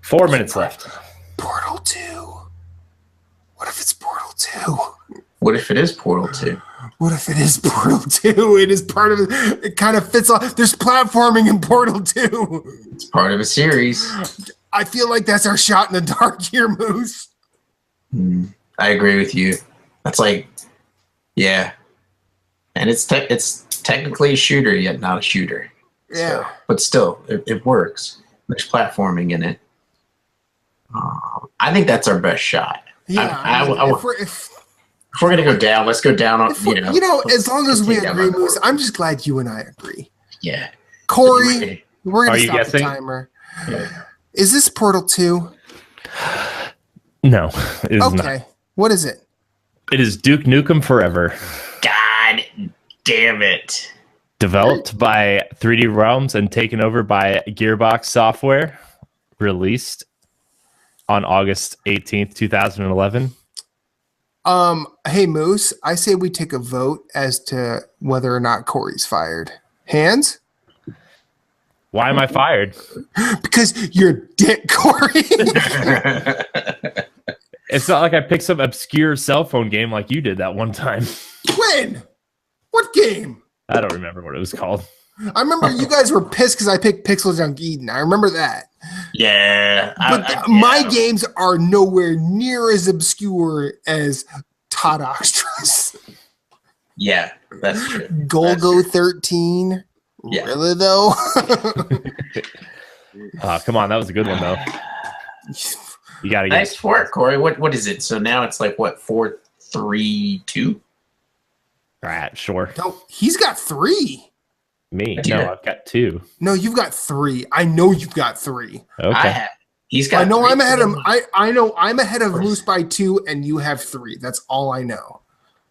4 minutes left. Portal 2. What if it's Portal 2? What if it is Portal 2? What if it is Portal 2? It is part of it. It kind of fits all. There's platforming in Portal 2. It's part of a series. I feel like that's our shot in the dark here, Moose. I agree with you. That's like, yeah. And it's technically a shooter, yet not a shooter. Yeah. So, but still, it works. There's platforming in it. I think that's our best shot. Yeah. If we're gonna go down, let's go down on as long as we agree, Moose. I'm just glad you and I agree. Yeah. Corey, we're gonna Are you stop guessing? the timer. Yeah. Is this Portal 2? No, it is not. Okay. What is it? It is Duke Nukem Forever. God damn it. Developed by 3D Realms and taken over by Gearbox Software. Released on August 18th, 2011. Hey, Moose, I say we take a vote as to whether or not Corey's fired. Hands? Why am I fired? Because you're a dick, Corey. It's not like I picked some obscure cell phone game like you did that one time. When? What game? I don't remember what it was called. I remember you guys were pissed because I picked Pixel Junk Eden. I remember that. Yeah. But my games are nowhere near as obscure as Todd Oxtrus. Yeah, that's true. Golgo 13. Yeah. Really, though? Come on, that was a good one, though. You got to get nice for it, Corey. What is it? So now it's like, what, 4-3-2? All right, sure. No, he's got 3. Me? Yeah. No, I've got 2. No, you've got 3. I know you've got 3. Okay. He's got. I know 3. I'm ahead of. I know I'm ahead of Moose by 2, and you have 3. That's all I know.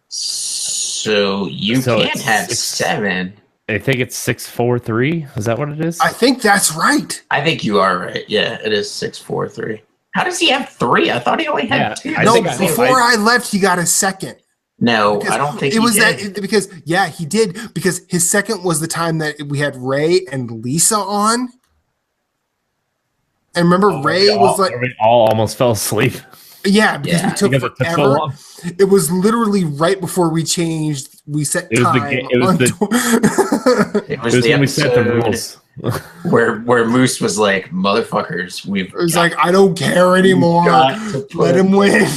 So you So can't it's have 6. 7. I think it's 6-4-3. Is that what it is? I think that's right. I think you are right. Yeah, it is 6-4-3. How does he have 3? I thought he only had 2. I No, think before I left, he got a second. No, Because I don't think it was he did. that because he did because his second was the time that we had Ray and Lisa on. And remember, Ray was like, we all almost fell asleep. yeah, because we took Because it took so forever. long. It was literally right before we changed. We set It was the time. ga- it was on It It was when we set the rules. where Moose was like, "Motherfuckers, It was like, I don't care anymore. Let him win.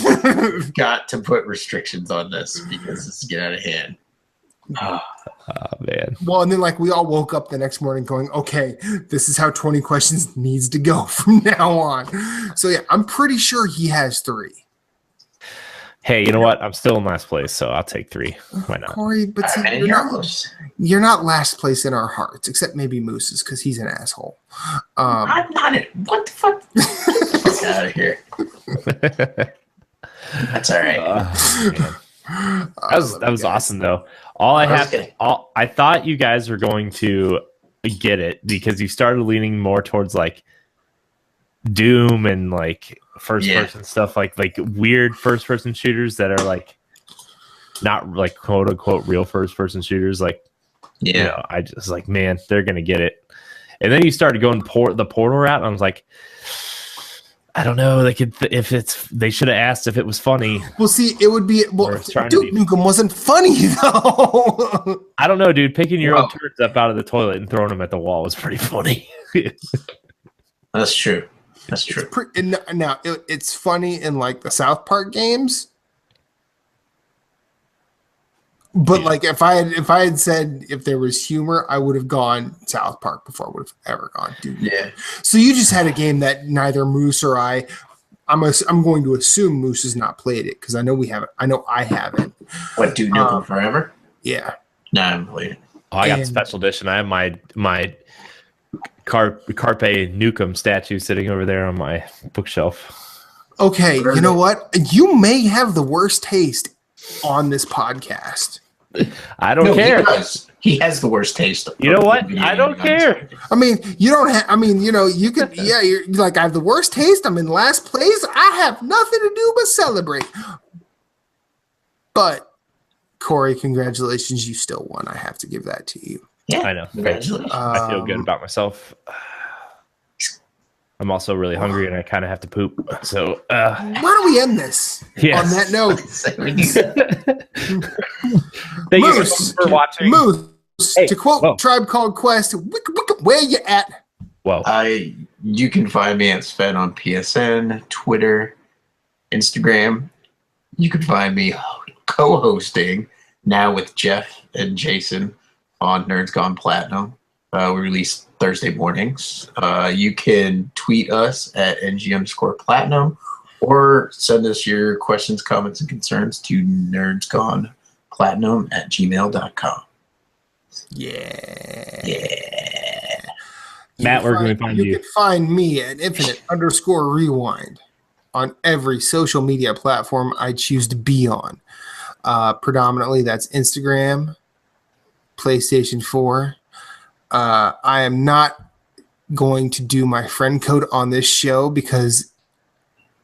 got to put restrictions on this because this is getting out of hand." Oh, man. Well, and then like we all woke up the next morning going, okay, this is how 20 questions needs to go from now on. So yeah, I'm pretty sure he has 3. Hey, you know what? I'm still in last place, so I'll take 3. Why not? Corey, but see, And you're not last place in our hearts, except maybe Moose's because he's an asshole. I'm not it. What the fuck? Get out of here. That's all right. That was awesome though. I thought you guys were going to get it because you started leaning more towards like Doom and like first person stuff, like weird first person shooters that are like not like quote unquote real first person shooters. Like, you know, I just like, man, they're gonna get it. And then you started going the portal route, and I was like, I don't know. They should have asked if it was funny. Well, see, it would be Duke Nukem wasn't funny though. I don't know, dude. Picking your own turds up out of the toilet and throwing them at the wall was pretty funny. That's true. That's true. It's funny in like the South Park games. But like if I had said if there was humor, I would have gone South Park before I would have ever gone Duke. Yeah. So you just had a game that neither Moose or I'm going to assume Moose has not played it because I know we haven't. I know I haven't. What, Duke Nukem Forever? Yeah. No, I haven't played it. Oh, I got the special edition. I have my Carpe Nukem statue sitting over there on my bookshelf. Okay, you know what? You may have the worst taste on this podcast. I don't care. He has the worst taste. You know what? I don't care. I mean, you don't have. I mean, you know, you could. Yeah, you're like I have the worst taste. I'm in last place. I have nothing to do but celebrate. But Corey, congratulations, you still won. I have to give that to you. Yeah, I know. congratulations. I feel good about myself. I'm also really hungry and I kind of have to poop. So, why don't we end this yes. on that note? Thank you for watching. Moose, Hey, to quote Tribe Called Quest, where you at? Well, you can find me at Sven on PSN, Twitter, Instagram. You can find me co-hosting now with Jeff and Jason on Nerds Gone Platinum. We release Thursday mornings. You can tweet us at NG_Platinum or send us your questions, comments, and concerns to nerdsgoneplatinum@gmail.com. Yeah. Matt, where can we find you? You can find me at infinite_rewind on every social media platform I choose to be on. Predominantly, that's Instagram, PlayStation 4. I am not going to do my friend code on this show because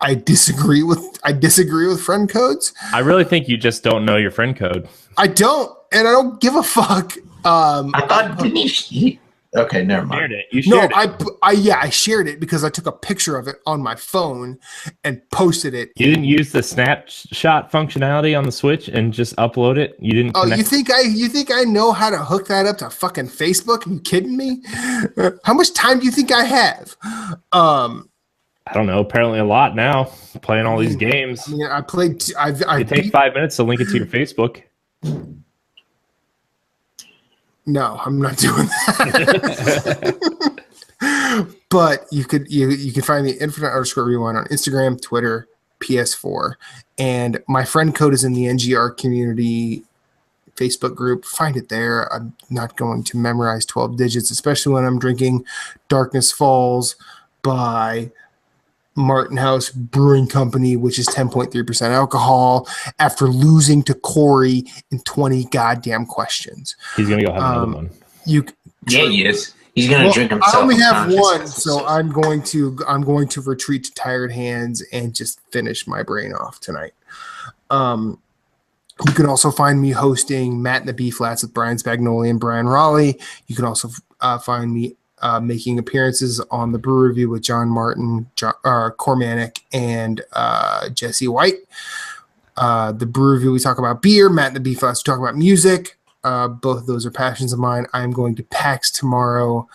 I disagree with friend codes. I really think you just don't know your friend code. I don't, and I don't give a fuck. I thought, didn't you? Okay, never mind. You shared it. I shared it because I took a picture of it on my phone and posted it. You didn't use the snapshot functionality on the Switch and just upload it? You didn't connect? You think I know how to hook that up to fucking Facebook? Are you kidding me? How much time do you think I have? I don't know. Apparently a lot now. Playing all these games. I mean, I played. It takes 5 minutes to link it to your Facebook. No, I'm not doing that. But you could find me infinite_rewind on Instagram, Twitter, PS4, and my friend code is in the NGR community Facebook group. Find it there. I'm not going to memorize 12 digits, especially when I'm drinking Darkness Falls by Martin House Brewing Company, which is 10.3% alcohol, after losing to Corey in 20 goddamn questions. He's gonna go have another one. He is. He's gonna drink himself. I only have one, so I'm going to retreat to tired hands and just finish my brain off tonight. You can also find me hosting Matt and the B Flats with Brian Spagnoli and Brian Raleigh. You can also find me making appearances on the Brew Review with John Martin, Cormanic, and Jesse White. The Brew Review, we talk about beer. Matt and the B Flats, we talk about music. Both of those are passions of mine. I'm going to PAX tomorrow,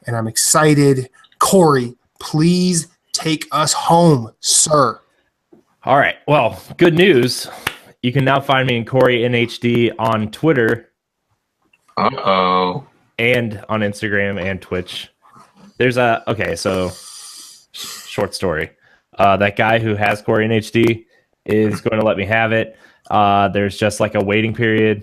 and I'm excited. Corey, please take us home, sir. All right. Well, good news. You can now find me in Corey NHD on Twitter. Uh-oh. And on Instagram and Twitch. So short story. That guy who has Corey in HD is going to let me have it. There's just like a waiting period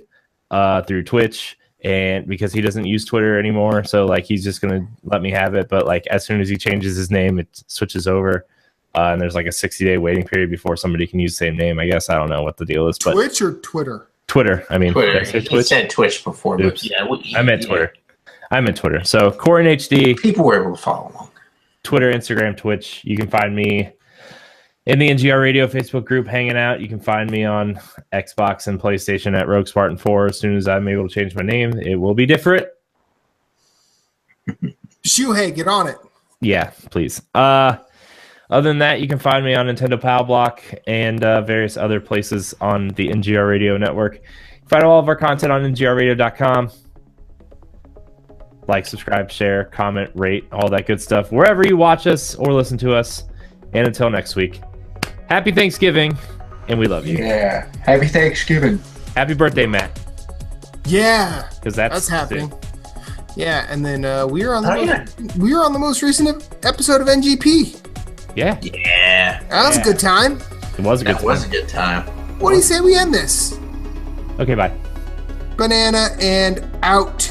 through Twitch, and because he doesn't use Twitter anymore, so like he's just going to let me have it. But like as soon as he changes his name, it switches over, and there's like a 60-day waiting period before somebody can use the same name. I guess I don't know what the deal is. But Twitch or Twitter? Twitter. I mean, Twitter. He said Twitch before. Oops. But yeah, I meant Twitter. I'm in Twitter. So Corey in HD. People were able to follow along. Twitter, Instagram, Twitch. You can find me in the NGR Radio Facebook group hanging out. You can find me on Xbox and PlayStation at Rogue Spartan 4. As soon as I'm able to change my name, it will be different. Shuhei, get on it. Yeah, please. Other than that, you can find me on Nintendo Pal Block and various other places on the NGR Radio network. You can find all of our content on ngrradio.com. Like, subscribe, share, comment, rate, all that good stuff wherever you watch us or listen to us. And until next week, happy Thanksgiving, and we love you. Yeah, happy Thanksgiving. Happy birthday, Matt. Yeah, because that's happening. Yeah, and then we were on the most recent episode of NGP. Yeah, that was a good time. It was a good time. What do you say we end this? Okay, bye. Banana and out.